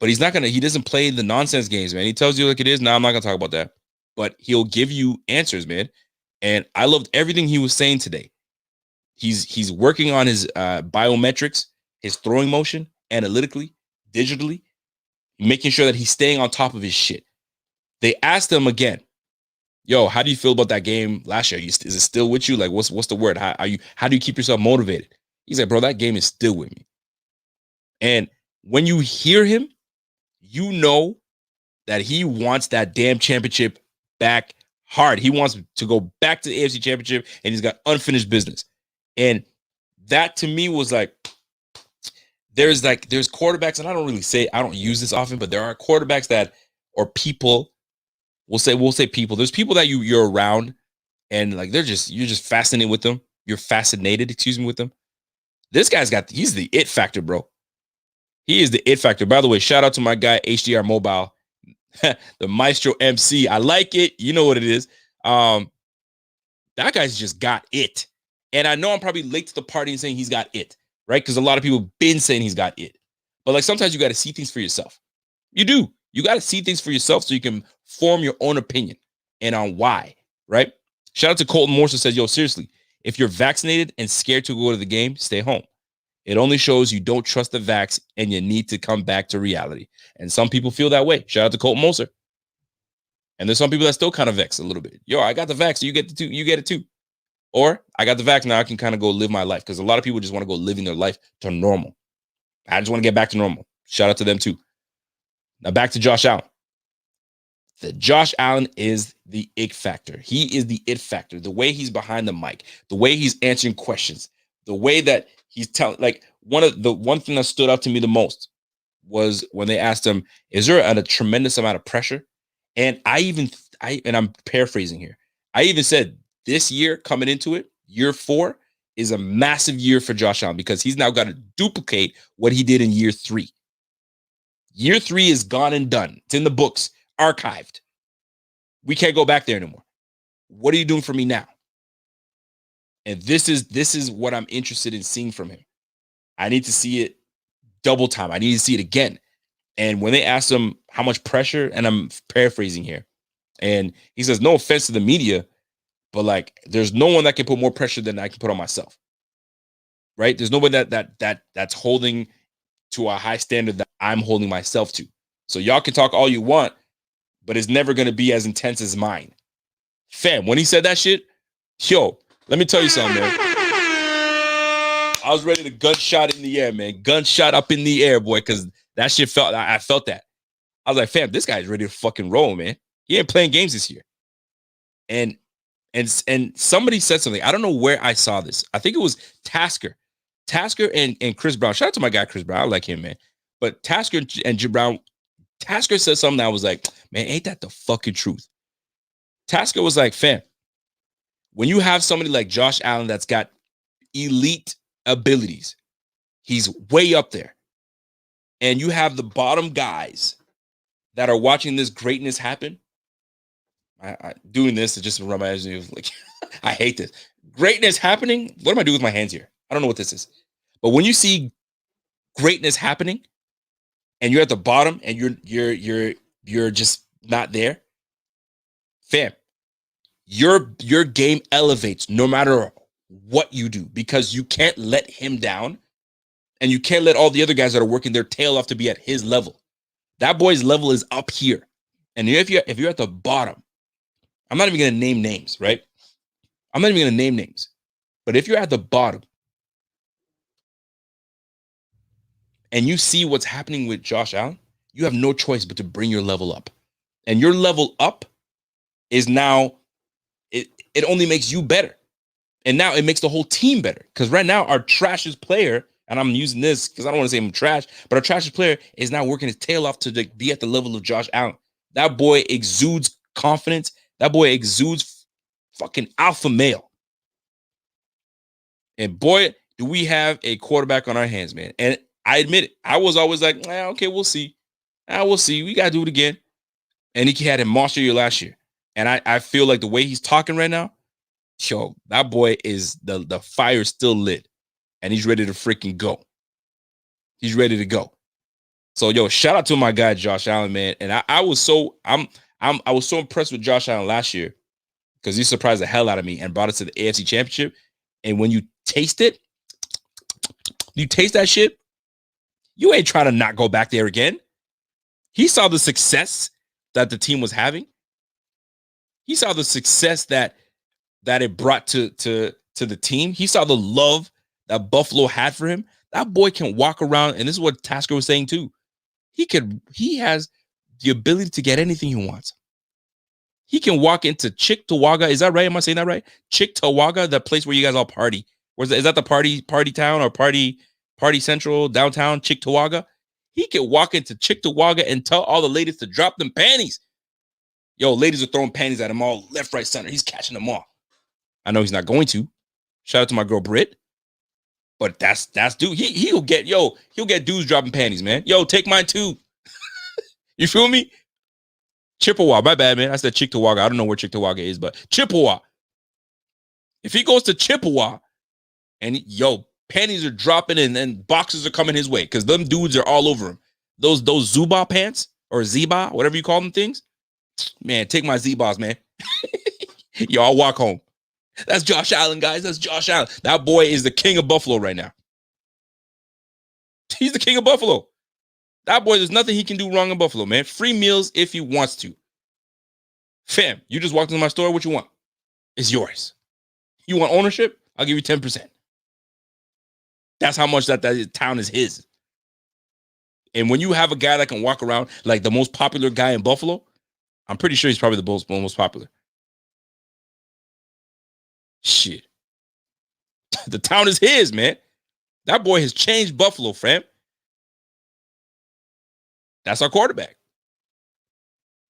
But he doesn't play the nonsense games, man. He tells you like it is. Now, I'm not going to talk about that. But he'll give you answers, man. And I loved everything he was saying today. He's working on his biometrics, his throwing motion, analytically, digitally, making sure that he's staying on top of his shit. They asked him again, yo, how do you feel about that game last year? Is it still with you? Like, what's the word? How do you keep yourself motivated? He's like, bro, that game is still with me. And when you hear him, you know that he wants that damn championship back hard. He wants to go back to the AFC Championship, and he's got unfinished business. And that to me was like, there's quarterbacks, and I don't use this often, but there are quarterbacks that, or people, we'll say people. There's people that you're around, and like you're just fascinated with them. You're fascinated, with them. This guy's he's the it factor, bro. He is the it factor. By the way, shout out to my guy HDR Mobile, the Maestro MC. I like it. You know what it is. That guy's just got it. And I know I'm probably late to the party and saying he's got it, right? Because a lot of people have been saying he's got it. But like sometimes you got to see things for yourself. You do. You got to see things for yourself so you can form your own opinion and on why, right? Shout out to Colton Morse who says, yo, seriously, if you're vaccinated and scared to go to the game, stay home. It only shows you don't trust the vax and you need to come back to reality. And some people feel that way. Shout out to Colton Moser. And there's some people that still kind of vex a little bit. Yo, I got the vax, so you get it too. Or I got the vax, now I can kind of go live my life. Because a lot of people just want to go living their life to normal. I just want to get back to normal. Shout out to them too. Now back to Josh Allen. Josh Allen is the it factor. He is the it factor. The way he's behind the mic, the way he's answering questions, the way that he's telling, like one thing that stood out to me the most was when they asked him, is there a tremendous amount of pressure? And I'm paraphrasing here. I even said this year coming into it, year 4 is a massive year for Josh Allen because he's now got to duplicate what he did in year 3. Year 3 is gone and done. It's in the books, archived. We can't go back there anymore. What are you doing for me now? And this is what I'm interested in seeing from him. I need to see it double time. I need to see it again. And when they asked him how much pressure, and I'm paraphrasing here, and he says, no offense to the media, but like, there's no one that can put more pressure than I can put on myself. Right? There's nobody that's holding to a high standard that I'm holding myself to. So y'all can talk all you want, but it's never going to be as intense as mine. Fam, when he said that shit, yo, let me tell you something, man. I was ready to gunshot in the air, man. Gunshot up in the air, boy, because that shit I felt that. I was like, fam, this guy's ready to fucking roll, man. He ain't playing games this year. And somebody said something. I don't know where I saw this. I think it was Tasker and Chris Brown. Shout out to my guy, Chris Brown. I like him, man. But Tasker and Jim Brown, Tasker said something that I was like, man, ain't that the fucking truth? Tasker was like, fam, when you have somebody like Josh Allen that's got elite abilities, he's way up there, and you have the bottom guys that are watching this greatness happen. I doing this, it just reminds me of like, I hate this. Greatness happening. What am I doing with my hands here? I don't know what this is. But when you see greatness happening and you're at the bottom and you're just not there, fam, your game elevates no matter what you do, because you can't let him down and you can't let all the other guys that are working their tail off to be at his level. That boy's level is up here. And if you're at the bottom, I'm not even going to name names, right? I'm not even going to name names. But if you're at the bottom and you see what's happening with Josh Allen, you have no choice but to bring your level up. And your level up is now, it only makes you better. And now it makes the whole team better. Because right now our trashiest player, and I'm using this because I don't want to say I'm trash, but our trashiest player is now working his tail off to be at the level of Josh Allen. That boy exudes confidence. That boy exudes fucking alpha male. And boy, do we have a quarterback on our hands, man. And I admit it. I was always like, okay, we'll see. We'll see. We got to do it again. And he had a monster year last year. And I feel like the way he's talking right now, yo, that boy is the fire still lit, and he's ready to freaking go. He's ready to go. So yo, shout out to my guy Josh Allen, man. And I was so impressed with Josh Allen last year because he surprised the hell out of me and brought us to the AFC Championship. And when you taste it, you taste that shit, you ain't trying to not go back there again. He saw the success that the team was having. He saw the success that it brought to the team. He saw the love that Buffalo had for him. That boy can walk around, and this is what Tasker was saying too. He has the ability to get anything he wants. He can walk into Chick-Tawaga. Is that right? Am I saying that right? Chick-Tawaga, the place where you guys all party. Is that the party town or party central downtown Chick-Tawaga? He can walk into Chick-Tawaga and tell all the ladies to drop them panties. Yo, ladies are throwing panties at him all left, right, center. He's catching them all. I know he's not going to. Shout out to my girl Britt. But that's dude. He'll get dudes dropping panties, man. Yo, take mine too. You feel me? Chippewa. My bad, man. I said Chick-Tawaga. I don't know where Chick-Tawaga is, but Chippewa. If he goes to Chippewa and panties are dropping and then boxes are coming his way because them dudes are all over him. Those Zuba pants or Zeba, whatever you call them things. Man, take my Z-Boss, man. Yo, I'll walk home. That's Josh Allen, guys. That's Josh Allen. That boy is the king of Buffalo right now. He's the king of Buffalo. That boy, there's nothing he can do wrong in Buffalo, man. Free meals if he wants to. Fam, you just walked into my store. What you want? It's yours. You want ownership? I'll give you 10%. That's how much that town is his. And when you have a guy that can walk around like the most popular guy in Buffalo, I'm pretty sure he's probably the most popular. Shit. The town is his, man. That boy has changed Buffalo, fam. That's our quarterback.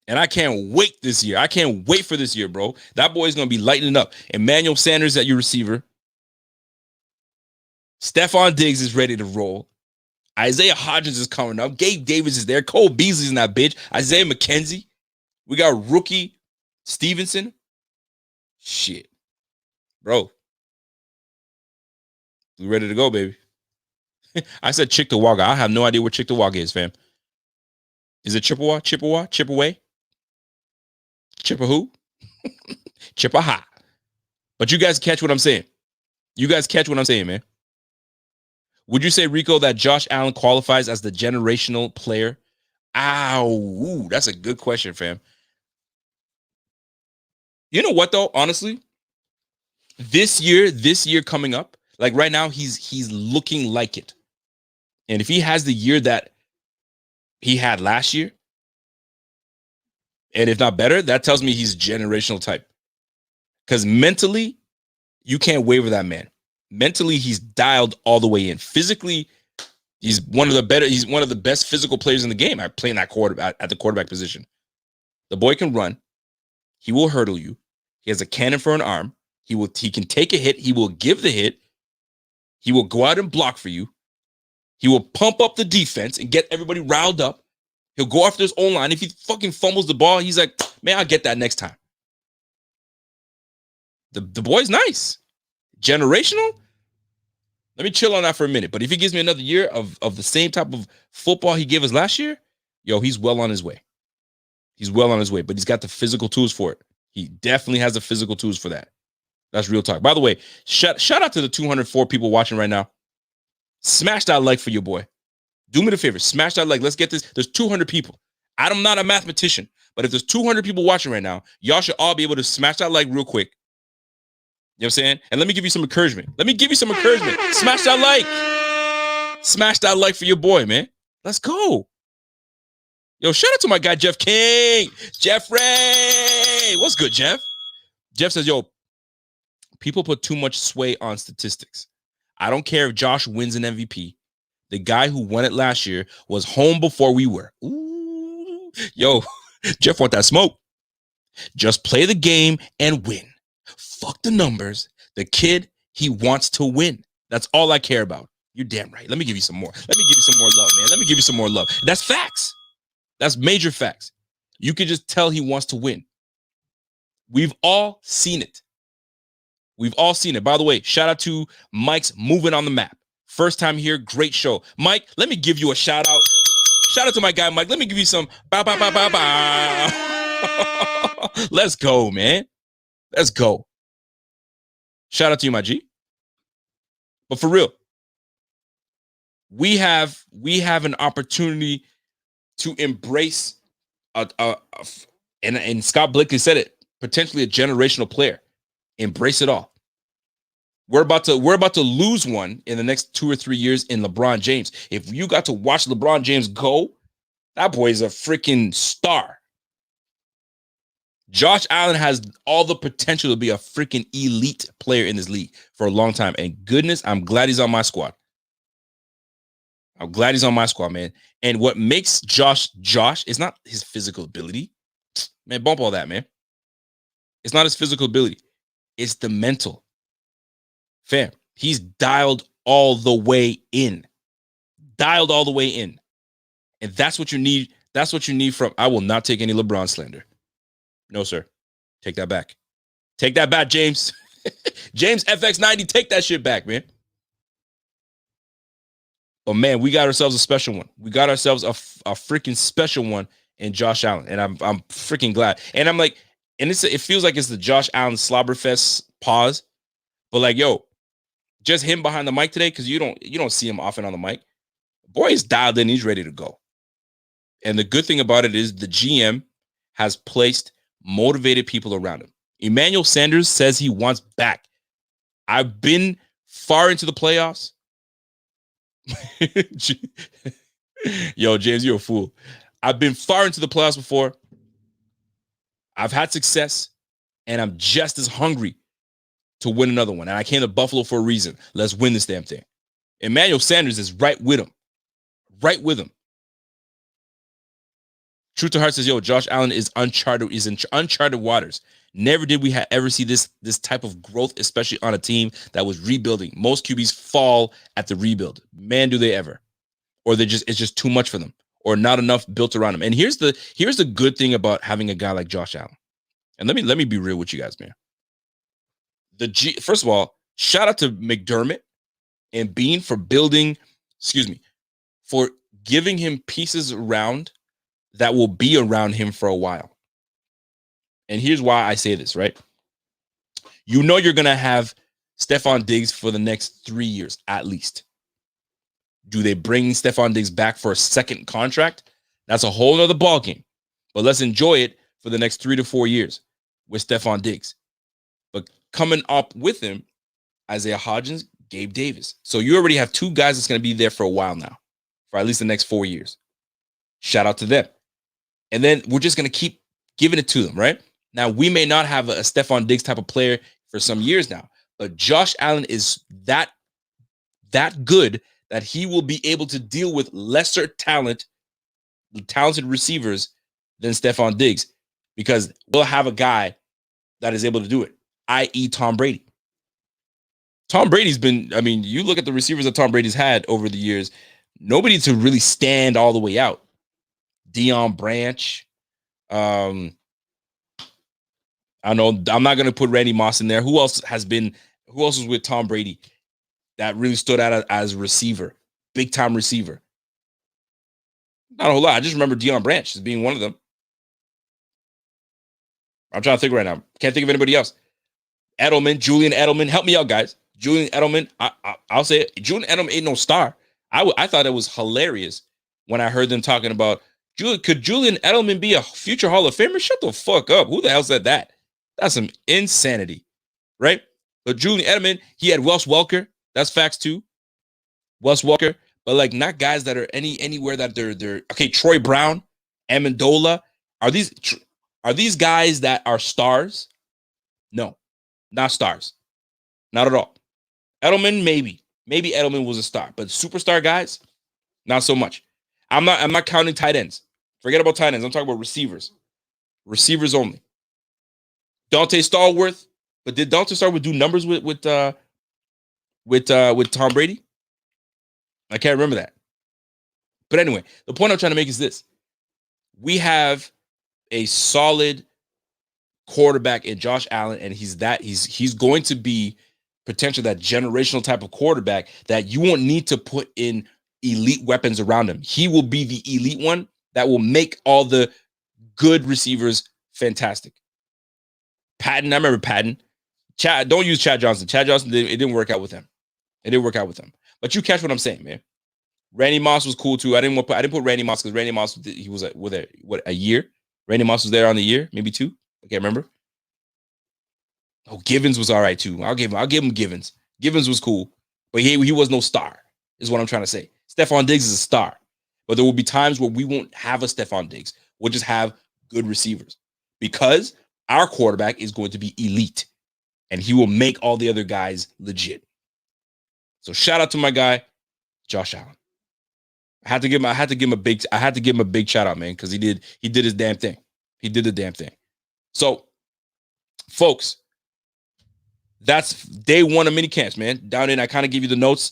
And I can't wait this year. I can't wait for this year, bro. That boy is going to be lighting up. Emmanuel Sanders at your receiver. Stephon Diggs is ready to roll. Isaiah Hodgins is coming up. Gabe Davis is there. Cole Beasley's in that bitch. Isaiah McKenzie. We got rookie Stevenson. Shit. Bro. We ready to go, baby. I said Chick-Tawaga. I have no idea where Chick-Tawaga is, fam. Is it Chippewa? Chippeway? Chippewa? Chippewa. But you guys catch what I'm saying. You guys catch what I'm saying, man. Would you say, Rico, that Josh Allen qualifies as the generational player? Ow, that's a good question, fam. You know what, though? Honestly, this year coming up, like right now, he's looking like it. And if he has the year that he had last year, and if not better, that tells me he's generational type. Because mentally, you can't waver that man. Mentally, he's dialed all the way in. Physically, he's one of the best physical players in the game. I play in that quarterback at the quarterback position. The boy can run. He will hurdle you. He has a cannon for an arm. He can take a hit. He will give the hit. He will go out and block for you. He will pump up the defense and get everybody riled up. He'll go after his own line. If he fucking fumbles the ball, he's like, man, I'll get that next time. The boy's nice. Generational? Let me chill on that for a minute. But if he gives me another year of the same type of football he gave us last year, yo, he's well on his way. He's well on his way, but he's got the physical tools for it. He definitely has the physical tools for that. That's real talk. By the way, shout out to the 204 people watching right now. Smash that like for your boy. Do me the favor. Smash that like. Let's get this. There's 200 people. I'm not a mathematician, but if there's 200 people watching right now, y'all should all be able to smash that like real quick. You know what I'm saying? And let me give you some encouragement. Smash that like. Smash that like for your boy, man. Let's go. Yo, shout out to my guy, Jeff King. Jeffrey. What's good, Jeff? Jeff says, yo, people put too much sway on statistics. I don't care if Josh wins an MVP. The guy who won it last year was home before we were. Ooh. Yo, Jeff want that smoke. Just play the game and win. Fuck the numbers. The kid, he wants to win. That's all I care about. You're damn right. Let me give you some more. Let me give you some more love, man. Let me give you some more love. That's facts. That's major facts. You can just tell he wants to win. We've all seen it. We've all seen it. By the way, shout out to Mike's Moving on the Map. First time here, great show. Mike, let me give you a shout out. Shout out to my guy, Mike. Let me give you some bow, bow, bow, bow, bow. Let's go, man. Let's go. Shout out to you, my G. But for real, we have an opportunity to embrace and Scott Blakely said it, potentially a generational player. Embrace it all. We're about to lose one in the next 2 or 3 years in LeBron James. If you got to watch LeBron James go, that boy is a freaking star. Josh Allen has all the potential to be a freaking elite player in this league for a long time. And goodness, I'm glad he's on my squad. I'm glad he's on my squad, man. And what makes Josh is not his physical ability. Man, bump all that, man. It's not his physical ability. It's the mental. Fam, he's dialed all the way in. Dialed all the way in. And that's what you need. That's what you need from. I will not take any LeBron slander. No, sir. Take that back. Take that back, James. James FX90, take that shit back, man. But man, we got ourselves a special one. We got ourselves a freaking special one in Josh Allen. And I'm freaking glad. And I'm like, and it feels like it's the Josh Allen Slobberfest pause. But like, yo, just him behind the mic today, because you don't see him often on the mic. Boy, he's dialed in. He's ready to go. And the good thing about it is the GM has placed motivated people around him. Emmanuel Sanders says he wants back. I've been far into the playoffs. Yo, James, you're a fool. I've been far into the playoffs before. I've had success, and I'm just as hungry to win another one. And I came to Buffalo for a reason. Let's win this damn thing. Emmanuel Sanders is right with him. Right with him. Truth to Heart says, yo, Josh Allen is in uncharted waters. Never did we ever see this type of growth, especially on a team that was rebuilding. Most QBs fall at the rebuild. Man, do they ever. Or it's just too much for them. Or not enough built around them. And here's the good thing about having a guy like Josh Allen. And let me be real with you guys, man. First of all, shout out to McDermott and Bean for for giving him pieces around that will be around him for a while. And here's why I say this, right? You know you're going to have Stephon Diggs for the next 3 years, at least. Do they bring Stephon Diggs back for a second contract? That's a whole other ballgame. But let's enjoy it for the next 3 to 4 years with Stephon Diggs. But coming up with him, Isaiah Hodgins, Gabe Davis. So you already have two guys that's going to be there for a while now, for at least the next 4 years. Shout out to them. And then we're just going to keep giving it to them, right? Now, we may not have a Stephon Diggs type of player for some years now, but Josh Allen is that good that he will be able to deal with lesser talented receivers than Stephon Diggs, because we'll have a guy that is able to do it, i.e. Tom Brady. Tom Brady's been, I mean, you look at the receivers that Tom Brady's had over the years, nobody to really stand all the way out. Deion Branch. I know I'm not going to put Randy Moss in there. Who else was with Tom Brady that really stood out as a receiver? Big time receiver. Not a whole lot. I just remember Deion Branch as being one of them. I'm trying to think right now. Can't think of anybody else. Julian Edelman. Help me out, guys. Julian Edelman. I'll say it. Julian Edelman ain't no star. I thought it was hilarious when I heard them talking about, could Julian Edelman be a future Hall of Famer? Shut the fuck up. Who the hell said that? That's some insanity, right? But Julian Edelman, he had Wes Welker. That's facts too. Wes Welker, but like not guys that are anywhere that they're okay. Troy Brown, Amendola. Are these guys that are stars? No, not stars. Not at all. Edelman, maybe Edelman was a star, but superstar guys, not so much. I'm not counting tight ends. Forget about tight ends. I'm talking about receivers. Receivers only. Dante Stallworth, but did Dante Stallworth do numbers with Tom Brady? I can't remember that. But anyway, the point I'm trying to make is this. We have a solid quarterback in Josh Allen, and he's going to be potentially that generational type of quarterback that you won't need to put in elite weapons around him. He will be the elite one that will make all the good receivers fantastic. Patton, I remember Patton. Chad, don't use Chad Johnson. Chad Johnson, it didn't work out with him. It didn't work out with him. But you catch what I'm saying, man. Randy Moss was cool too. I didn't put Randy Moss because Randy Moss, he was a year. Randy Moss was there on the year, maybe 2. I can't remember. Oh, Givens was all right too. I'll give him Givens. Givens was cool, but he was no star, is what I'm trying to say. Stephon Diggs is a star, but there will be times where we won't have a Stephon Diggs. We'll just have good receivers because our quarterback is going to be elite, and he will make all the other guys legit. So shout out to my guy, Josh Allen. I had to give him a big shout out, man, because he did his damn thing. He did the damn thing. So, folks, that's day 1 of minicamps, man. Down in, I kind of give you the notes.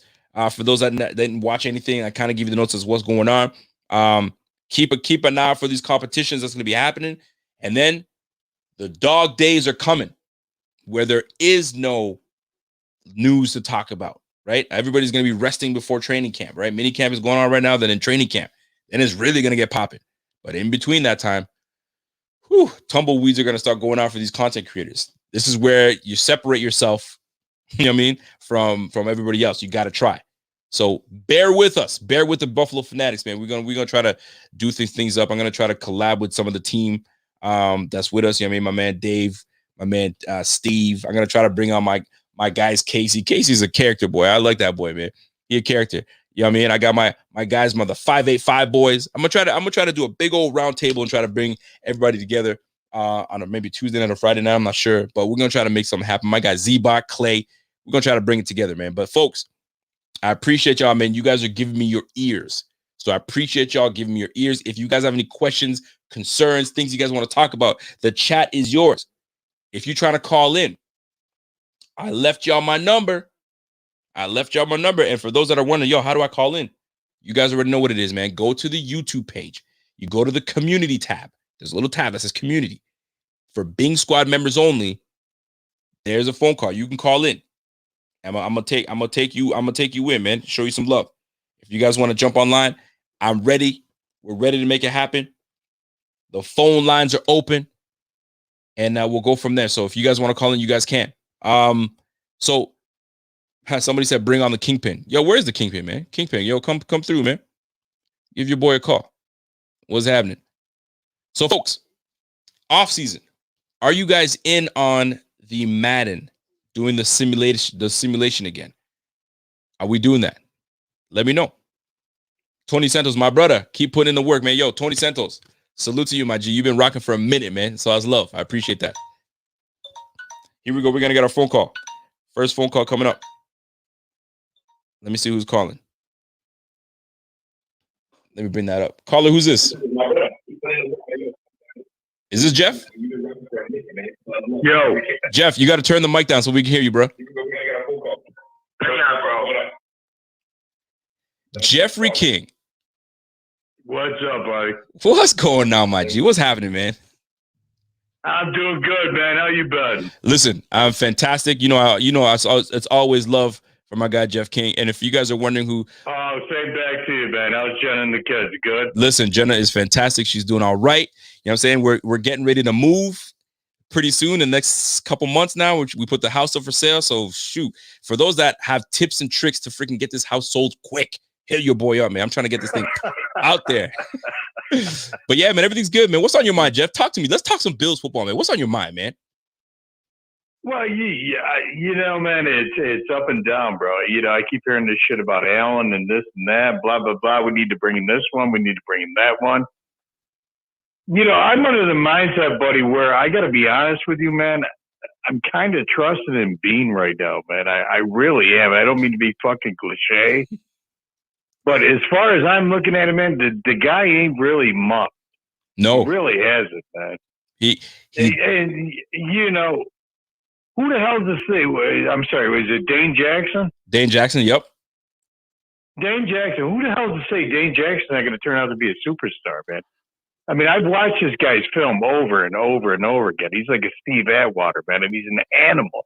For those that didn't watch anything, I kind of give you the notes as what's going on. Keep an eye out for these competitions that's going to be happening. And then the dog days are coming where there is no news to talk about, right? Everybody's going to be resting before training camp, right? Minicamp is going on right now. Then in training camp, then it's really going to get popping. But in between that time, tumbleweeds are going to start going out for these content creators. This is where you separate yourself, you know what I mean, from everybody else. You got to try. So bear with us. Bear with the Buffalo Fanatics, man. We're gonna try to do things up. I'm gonna try to collab with some of the team that's with us. You know what I mean? My man Dave, my man Steve. I'm gonna try to bring on my guys Casey. Casey's a character, boy. I like that boy, man. He a character. You know what I mean? I got my guys, the 585 boys. I'm gonna try to do a big old round table and try to bring everybody together on maybe Tuesday night or Friday night. I'm not sure, but we're gonna try to make something happen. My guy Z-Bot, Clay. We're gonna try to bring it together, man. But folks, I appreciate y'all, man. You guys are giving me your ears. So I appreciate y'all giving me your ears. If you guys have any questions, concerns, things you guys want to talk about, the chat is yours. If you're trying to call in, I left y'all my number. And for those that are wondering, how do I call in? You guys already know what it is, man. Go to the YouTube page. You go to the community tab. There's a little tab that says community. For Bing Squad members only, there's a phone call. You can call in. I'm gonna take you in, man. Show you some love. If you guys want to jump online, I'm ready. We're ready to make it happen. The phone lines are open, and we'll go from there. So if you guys want to call in, you guys can. So somebody said bring on the Kingpin. Yo, where's the Kingpin, man? Kingpin, yo, come through, man. Give your boy a call. What's happening? So, folks, off season, are you guys in on the Madden? Doing the simulation again? Are we doing that? Let me know. Tony Santos, my brother, keep putting in the work, man. Yo, Tony Santos, salute to you, my G. You've been rocking for a minute, man. So that's love. I appreciate that. Here we go. We're gonna get our phone call. First phone call coming up. Let me see who's calling. Let me bring that up. Caller, who's this? Is this Jeff? Yo. Jeff, you got to turn the mic down so we can hear you, bro. Jeffrey King. What's up, buddy? What's going on, my G? What's happening, man? I'm doing good, man. How you been? Listen, I'm fantastic. It's always love for my guy, Jeff King. And if you guys are wondering who... Oh, same back to you, man. How's Jenna and the kids? Good? Listen, Jenna is fantastic. She's doing all right. You know what I'm saying? We're getting ready to move pretty soon, the next couple months now, which we put the house up for sale. So shoot, for those that have tips and tricks to freaking get this house sold quick, hit your boy up, man. I'm trying to get this thing out there. But yeah, man, everything's good, man. What's on your mind, Jeff? Talk to me. Let's talk some Bills football, man. What's on your mind, man? Well, man, it's up and down, bro. I keep hearing this shit about Allen and this and that, blah, blah, blah. We need to bring in this one. We need to bring in that one. I'm under the mindset, buddy, where I got to be honest with you, man. I'm kind of trusting in Bean right now, man. I really am. I don't mean to be fucking cliche. But as far as I'm looking at him, man, the guy ain't really mucked. No. He really hasn't, man. And who the hell does say? I'm sorry, was it Dane Jackson? Dane Jackson, yep. Dane Jackson. Who the hell does say Dane Jackson's not going to turn out to be a superstar, man? I mean, I've watched this guy's film over and over and over again. He's like a Steve Atwater, man, and he's an animal,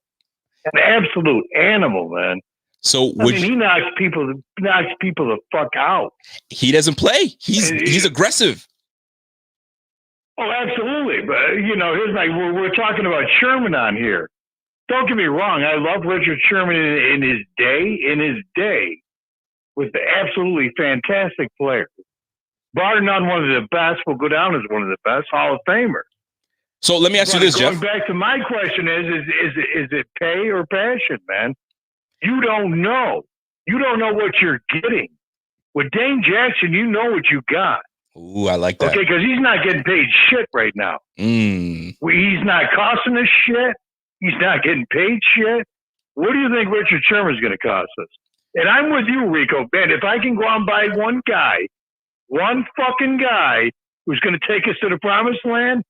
an absolute animal, man. So he knocks people the fuck out. He doesn't play. He's aggressive. Oh, absolutely. But we're talking about Sherman on here. Don't get me wrong. I love Richard Sherman in his day. In his day, was the absolutely fantastic player. Bar none, one of the best. Will go down as one of the best Hall of Famers. So let me ask you this, Jeff. Going back to my question is it pay or passion, man? You don't know. You don't know what you're getting. With Dane Jackson, you know what you got. Ooh, I like that. Okay, because he's not getting paid shit right now. He's not costing us shit. He's not getting paid shit. What do you think Richard Sherman's going to cost us? And I'm with you, Rico. Man, if I can go out and buy one fucking guy who's going to take us to the promised land,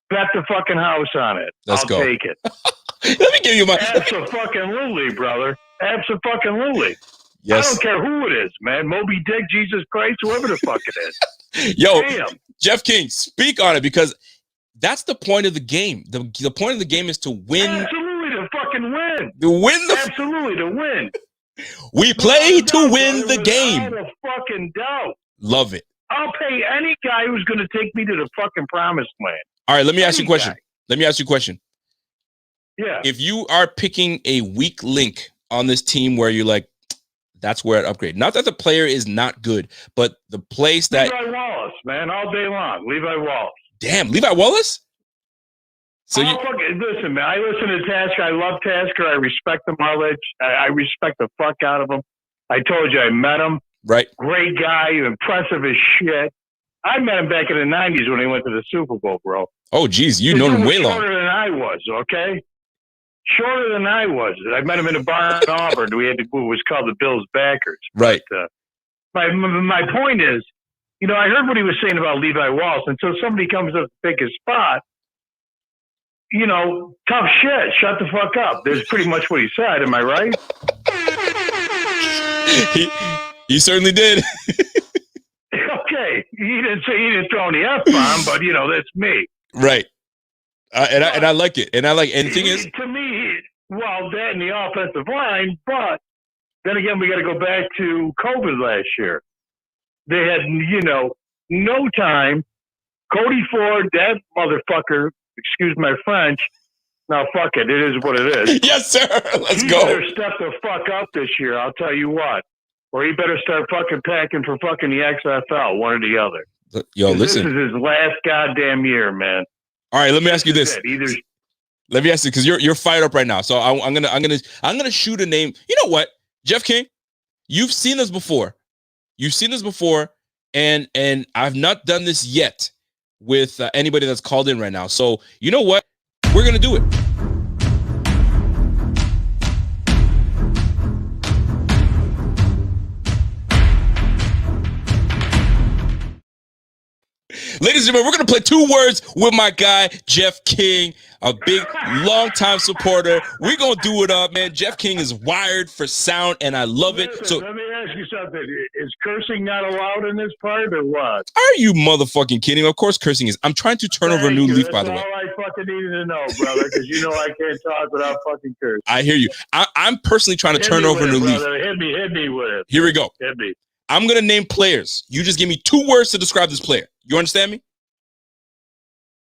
bet the fucking house on it. I'll take it. Let me give you my... Abso-fucking-lutely, brother. Abso-fucking-lutely. Yes. I don't care who it is, man. Moby Dick, Jesus Christ, whoever the fuck it is. Yo, damn. Jeff King, speak on it, because that's the point of the game. The point of the game is to win. Absolutely, to fucking win. Absolutely, to win. We play to win the game. Without a fucking doubt. Love it. I'll pay any guy who's going to take me to the fucking promised land. All right, let me ask you a question. Yeah. If you are picking a weak link on this team where you're like, that's where I'd upgrade. Not that the player is not good, but the place that... Levi Wallace, man, all day long. Levi Wallace. Damn, Levi Wallace? So listen, man, I listen to Tasker. I love Tasker. I respect the mileage. I respect the fuck out of him. I told you I met him. Right. Great guy, impressive as shit. I met him back in the 90s when he went to the Super Bowl, bro. Oh, geez, you know him way long. Shorter than I was, okay? Shorter than I was. I met him in a bar in Auburn. We had to, it was called the Bills Backers. Right. But, my point is, I heard what he was saying about Levi Wallace, and so somebody comes up to pick his spot. Tough shit. Shut the fuck up. That's pretty much what he said. Am I right? He certainly did. Okay. He didn't throw any F-bomb, but that's me. Right. And I like it. And the thing is, to me, that and the offensive line, but then again, we got to go back to COVID last year. They had, no time. Cody Ford, that motherfucker, excuse my French. Now, fuck it. It is what it is. Yes, sir. Let's go. He better step the fuck up this year. I'll tell you what. Or he better start fucking packing for fucking the XFL, one or the other. Yo, listen. This is his last goddamn year, man. All right, let me ask you this. Let me ask you, because you're fired up right now. So I'm gonna shoot a name. You know what, Jeff King? You've seen this before. And I've not done this yet with anybody that's called in right now. So you know what? We're gonna do it. Ladies and gentlemen, we're going to play 2 words with my guy, Jeff King, a big, long-time supporter. We're going to do it up, man. Jeff King is wired for sound, and I love it. Listen, let me ask you something. Is cursing not allowed in this part, or what? Are you motherfucking kidding? Of course cursing is. I'm trying to turn over a new leaf, by the way. That's all I fucking needed to know, brother, because I can't talk without fucking cursing. I hear you. I'm personally trying to turn over a new leaf. Hit me with it. Here we go. Hit me. I'm going to name players. You just give me 2 words to describe this player. You understand me?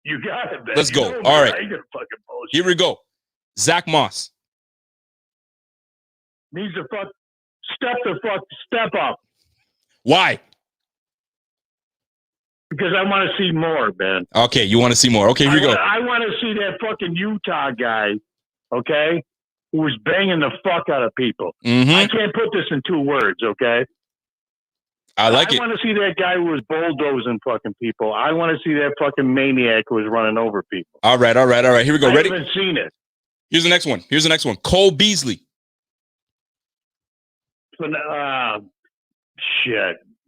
You got it, man. Let's go. All right. Here we go. Zach Moss. Needs to step up. Why? Because I want to see more, man. Okay, you want to see more. Okay, here we go. I want to see that fucking Utah guy, okay, who was banging the fuck out of people. Mm-hmm. I can't put this in 2 words, okay? I like it. I want to see that guy who was bulldozing fucking people. I want to see that fucking maniac who was running over people. All right. Here we go. Ready? I haven't seen it. Here's the next one. Cole Beasley. Shit.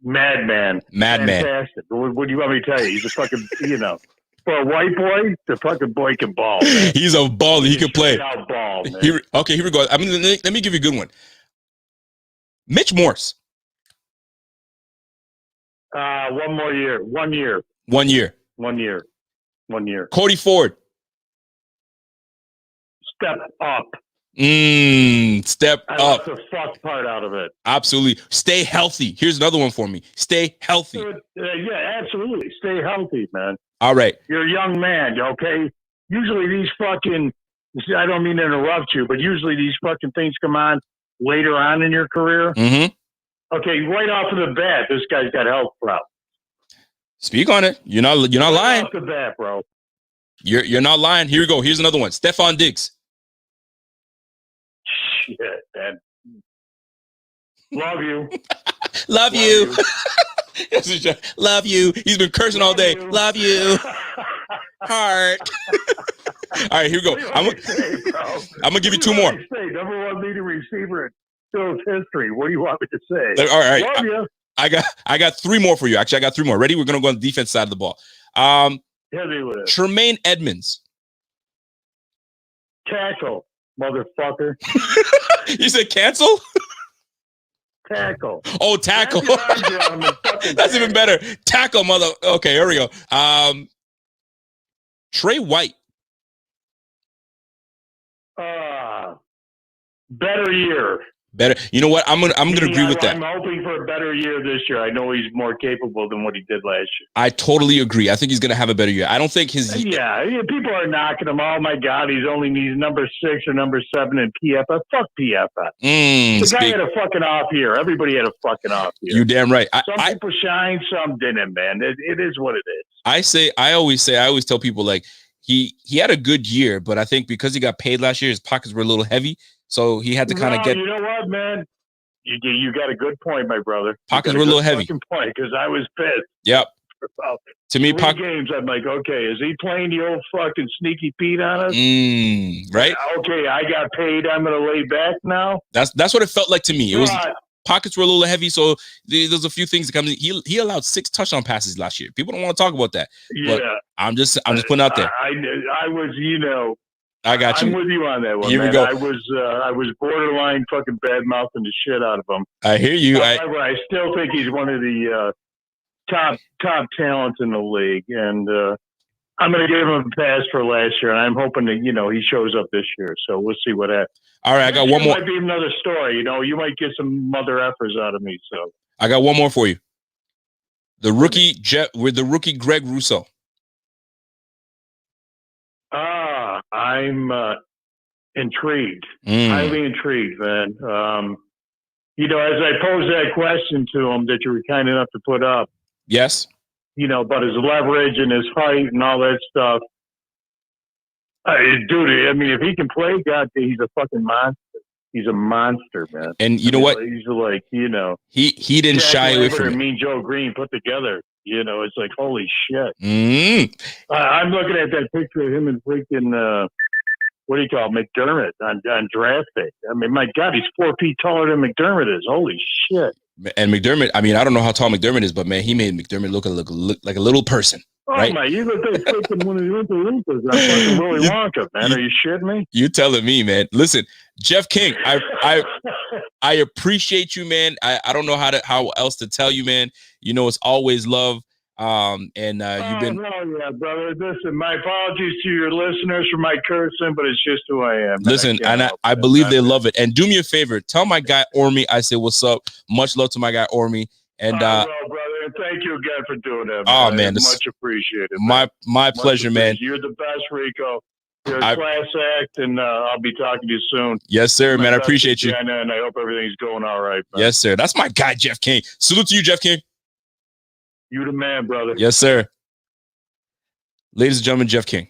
Madman. Fantastic. What do you want me to tell you? He's a fucking, for a white boy, the fucking boy can ball, man. He's a baller. He can play. Ball, man. Here we go. Let me give you a good one. Mitch Morse. 1 more year. 1 year. 1 year. 1 year. 1 year. Cody Ford. Step up. Step I up. left the fuck part out of it. Absolutely. Stay healthy. Here's another one for me. Stay healthy. Yeah, absolutely. Stay healthy, man. All right. You're a young man, okay? Usually these fucking, I don't mean to interrupt you, but usually these fucking things come on later on in your career. Mm-hmm. Okay, right off of the bat, this guy's got health problems. Speak on it. You're not lying. Right off the bat, bro. You're not lying. Here we go. Here's another one. Stephon Diggs. Shit, man. Love you. Love you. Love you. He's been cursing all day. Love you. Heart. All right, here we go. I'm gonna give you two more. Number one leading receiver in Phil's history. What do you want me to say? All right. Love you. I got three more for you. Actually, I got three more. Ready? We're gonna go on the defense side of the ball. Tremaine Edmonds. Tackle, motherfucker. You said cancel? Tackle. Oh, tackle. That's even better. Tackle, mother. Okay, here we go. Trey White. Better year. Better. You know what? I'm gonna agree with that. I'm hoping for a better year this year. I know he's more capable than what he did last year. I totally agree. I think he's gonna have a better year. I don't think his. Yeah, people are knocking him. Oh my God, he's number 6 or number 7 in PFF. Fuck PFF. The guy had a fucking off year. Everybody had a fucking off year. You damn right. Some people shine, some didn't. Man, it is what it is. I always tell people like he had a good year, but I think because he got paid last year, his pockets were a little heavy. So he had to kind of get. You know what, man? You got a good point, my brother. Pockets were a little heavy. Point, because I was pissed. Yep. To me, games, I'm like, okay, is he playing the old fucking sneaky Pete on us? Right. Okay, I got paid. I'm gonna lay back now. That's what it felt like to me. It was pockets were a little heavy, so there's a few things that come. He allowed 6 touchdown passes last year. People don't want to talk about that. Yeah. But I'm just putting out there. I was, I got you. I'm with you on that one. Here man. we go. I was borderline fucking bad mouthing the shit out of him. I hear you. However, I still think he's one of the top talents in the league, and I'm going to give him a pass for last year. And I'm hoping that he shows up this year. So we'll see what happens. All right, I got one more. Might be another story. You might get some mother effers out of me. So I got one more for you. The rookie Greg Rousseau. I'm intrigued. Highly intrigued, man. As I posed that question to him that you were kind enough to put up. Yes. About his leverage and his height and all that stuff. Dude, I mean, if he can play, God, he's a fucking monster. He's a monster, man. And you know what? He's like, he didn't shy away from it. Mean Joe Green put together. It's like, holy shit. I'm looking at that picture of him and freaking, what do you call it, McDermott on draft day. I mean, my God, he's 4 feet taller than McDermott is. Holy shit. And McDermott, I mean, I don't know how tall McDermott is, but man, he made McDermott look like a little person. Right? Oh my! You look like freaking one of the Oompa Loompas. I'm fucking Willy Wonka, man. Are you shitting me? You telling me, man? Listen, Jeff King, I appreciate you, man. I don't know how else to tell you, man. It's always love. You've been. Oh yeah, brother. Listen, my apologies to your listeners for my cursing, but it's just who I am. Listen, and I believe they love it. And do me a favor, tell my guy Ormy I say what's up. Much love to my guy Ormy. And well, brother, thank you again for doing that. Oh man, much appreciated. My pleasure, man. You're the best, Rico. You're a class act, and I'll be talking to you soon. Yes, sir, man. I appreciate you. And I hope everything's going all right. Man. Yes, sir. That's my guy, Jeff King. Salute to you, Jeff King. You the man, brother. Yes, sir. Ladies and gentlemen, Jeff King.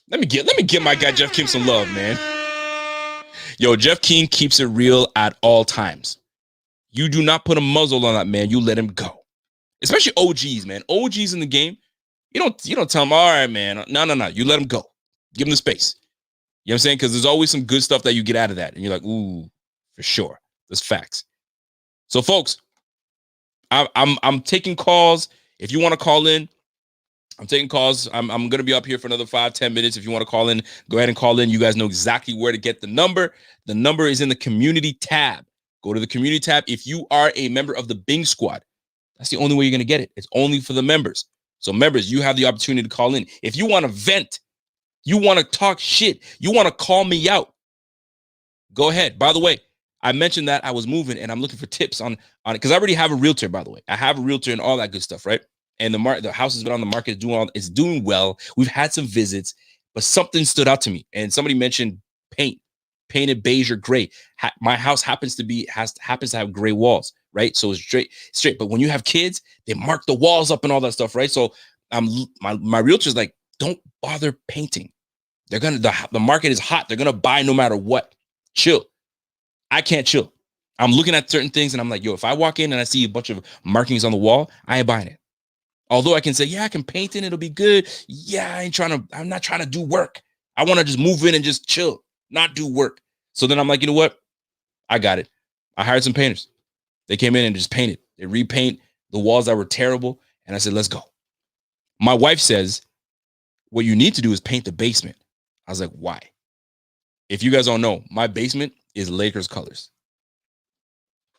Let me give my guy Jeff King some love, man. Yo, Jeff King keeps it real at all times. You do not put a muzzle on that man. You let him go. Especially OGs, man. OGs in the game. You don't tell them, all right, man. No. You let him go. Give him the space. You know what I'm saying? Because there's always some good stuff that you get out of that. And you're like, ooh, for sure. That's facts. So, folks, I'm taking calls. If you want to call in, I'm taking calls. I'm going to be up here for another 5-10 minutes. If you want to call in, go ahead and call in. You guys know exactly where to get the number. The number is in the community tab. Go to the community tab. If you are a member of the Bing Squad, that's the only way you're going to get it. It's only for the members. So members, you have the opportunity to call in. If you want to vent, you want to talk shit, you want to call me out, go ahead. By the way, I mentioned that I was moving and I'm looking for tips on it because I already have a realtor, by the way. I have a realtor and all that good stuff, right? And the house has been on the market, it's doing well. We've had some visits, but something stood out to me. And somebody mentioned painted beige or gray. My house happens to have gray walls, right? So it's straight. But when you have kids, they mark the walls up and all that stuff, right? So my realtor's like, don't bother painting. They're gonna the market is hot. They're gonna buy no matter what. Chill. I can't chill. I'm looking at certain things and I'm like, yo, if I walk in and I see a bunch of markings on the wall, I ain't buying it. Although I can say, yeah, I can paint it, it'll be good. Yeah, I'm not trying to do work. I want to just move in and just chill, not do work. So then I'm like, you know what? I got it. I hired some painters. They came in and just painted. They repaint the walls that were terrible. And I said, let's go. My wife says, what you need to do is paint the basement. I was like, why? If you guys don't know, my basement is Lakers colors.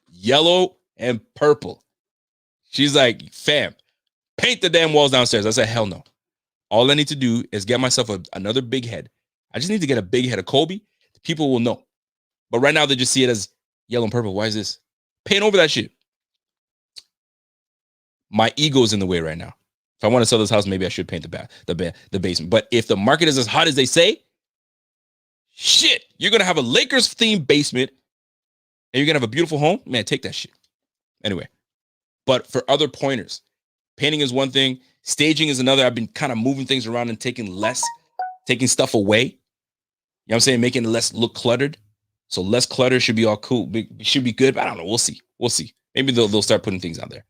Yellow and purple. She's like, fam, paint the damn walls downstairs. I said, hell no. All I need to do is get myself another big head. I just need to get a big head of Kobe. People will know. But right now they just see it as yellow and purple. Why is this? Paint over that shit. My ego's in the way right now. If I want to sell this house, maybe I should paint the basement. But if the market is as hot as they say, shit, you're going to have a Lakers themed basement and you're going to have a beautiful home. Man, take that shit. Anyway, but for other pointers, painting is one thing. Staging is another. I've been kind of moving things around and taking stuff away. You know what I'm saying? Making it less look cluttered. So less clutter should be all cool. Should be good. But I don't know. We'll see. Maybe they'll start putting things out there.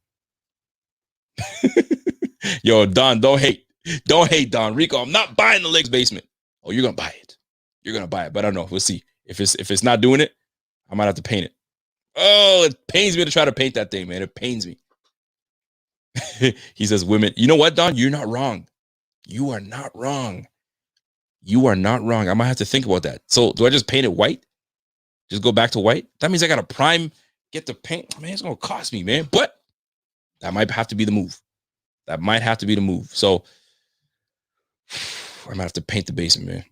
Yo, Don, don't hate. Don't hate, Don. Rico, I'm not buying the Lakers basement. Oh, you're going to buy it. You're going to buy it. But I don't know. We'll see. If it's not doing it, I might have to paint it. Oh, it pains me to try to paint that thing, man. It pains me. He says, women. You know what, Don? You're not wrong. You are not wrong. You are not wrong. I might have to think about that. So do I just paint it white? Just go back to white? That means I got to prime, get the paint. Man, it's going to cost me, man. But that might have to be the move. So I might have to paint the basement, man.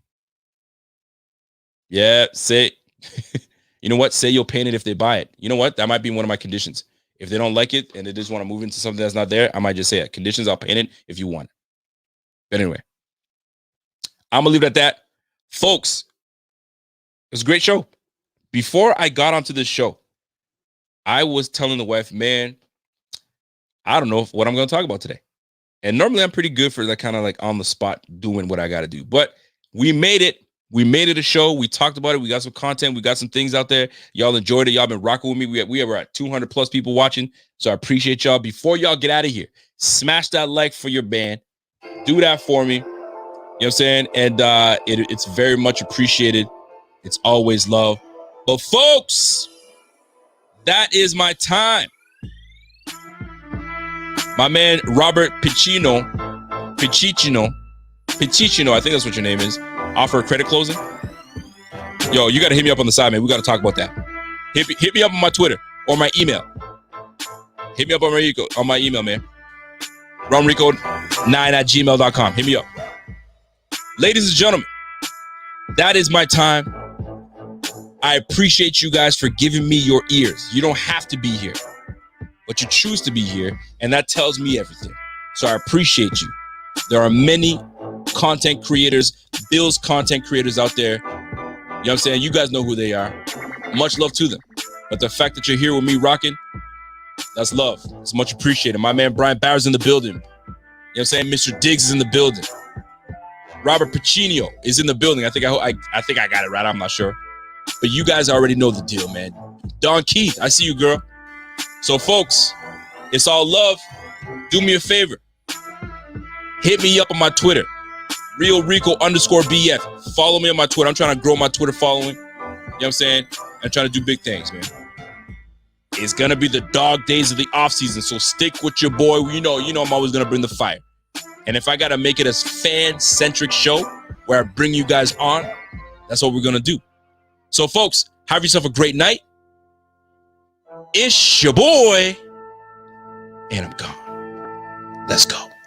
Yeah, say, you know what? Say you'll paint it if they buy it. You know what? That might be one of my conditions. If they don't like it and they just want to move into something that's not there, I might just say it. Conditions, I'll paint it if you want it. But anyway, I'm going to leave it at that. Folks, it was a great show. Before I got onto this show, I was telling the wife, man, I don't know what I'm going to talk about today. And normally I'm pretty good for that kind of like on the spot doing what I got to do. But we made it. We made it a show. We talked about it. We got some content. We got some things out there. Y'all enjoyed it. Y'all been rocking with me. We are at 200 plus people watching. So I appreciate y'all. Before y'all get out of here, smash that like for your band. Do that for me. You know what I'm saying? And it's very much appreciated. It's always love. But folks, that is my time. My man, Robert Piccino, I think that's what your name is. Offer credit closing. Yo, you got to hit me up on the side, man. We got to talk about that. Hit me up on my Twitter or my email. Hit me up on my email, man. RonRico9@gmail.com. Hit me up. Ladies and gentlemen, that is my time. I appreciate you guys for giving me your ears. You don't have to be here, but you choose to be here, and that tells me everything. So I appreciate you. There are many content creators, Bill's content creators out there. You know what I'm saying? You guys know who they are. Much love to them. But the fact that you're here with me rocking, that's love. It's much appreciated. My man Brian Barr's in the building. You know what I'm saying? Mr. Diggs is in the building. Robert Pacino is in the building. I think I got it right. I'm not sure. But you guys already know the deal, man. Don Keith, I see you, girl. So, folks, it's all love. Do me a favor. Hit me up on my Twitter. RealRico_BF. Follow me on my Twitter. I'm trying to grow my Twitter following. You know what I'm saying? I'm trying to do big things, man. It's going to be the dog days of the offseason, so stick with your boy. You know I'm always going to bring the fire. And if I got to make it a fan-centric show where I bring you guys on, that's what we're going to do. So, folks, have yourself a great night. It's your boy, and I'm gone. Let's go.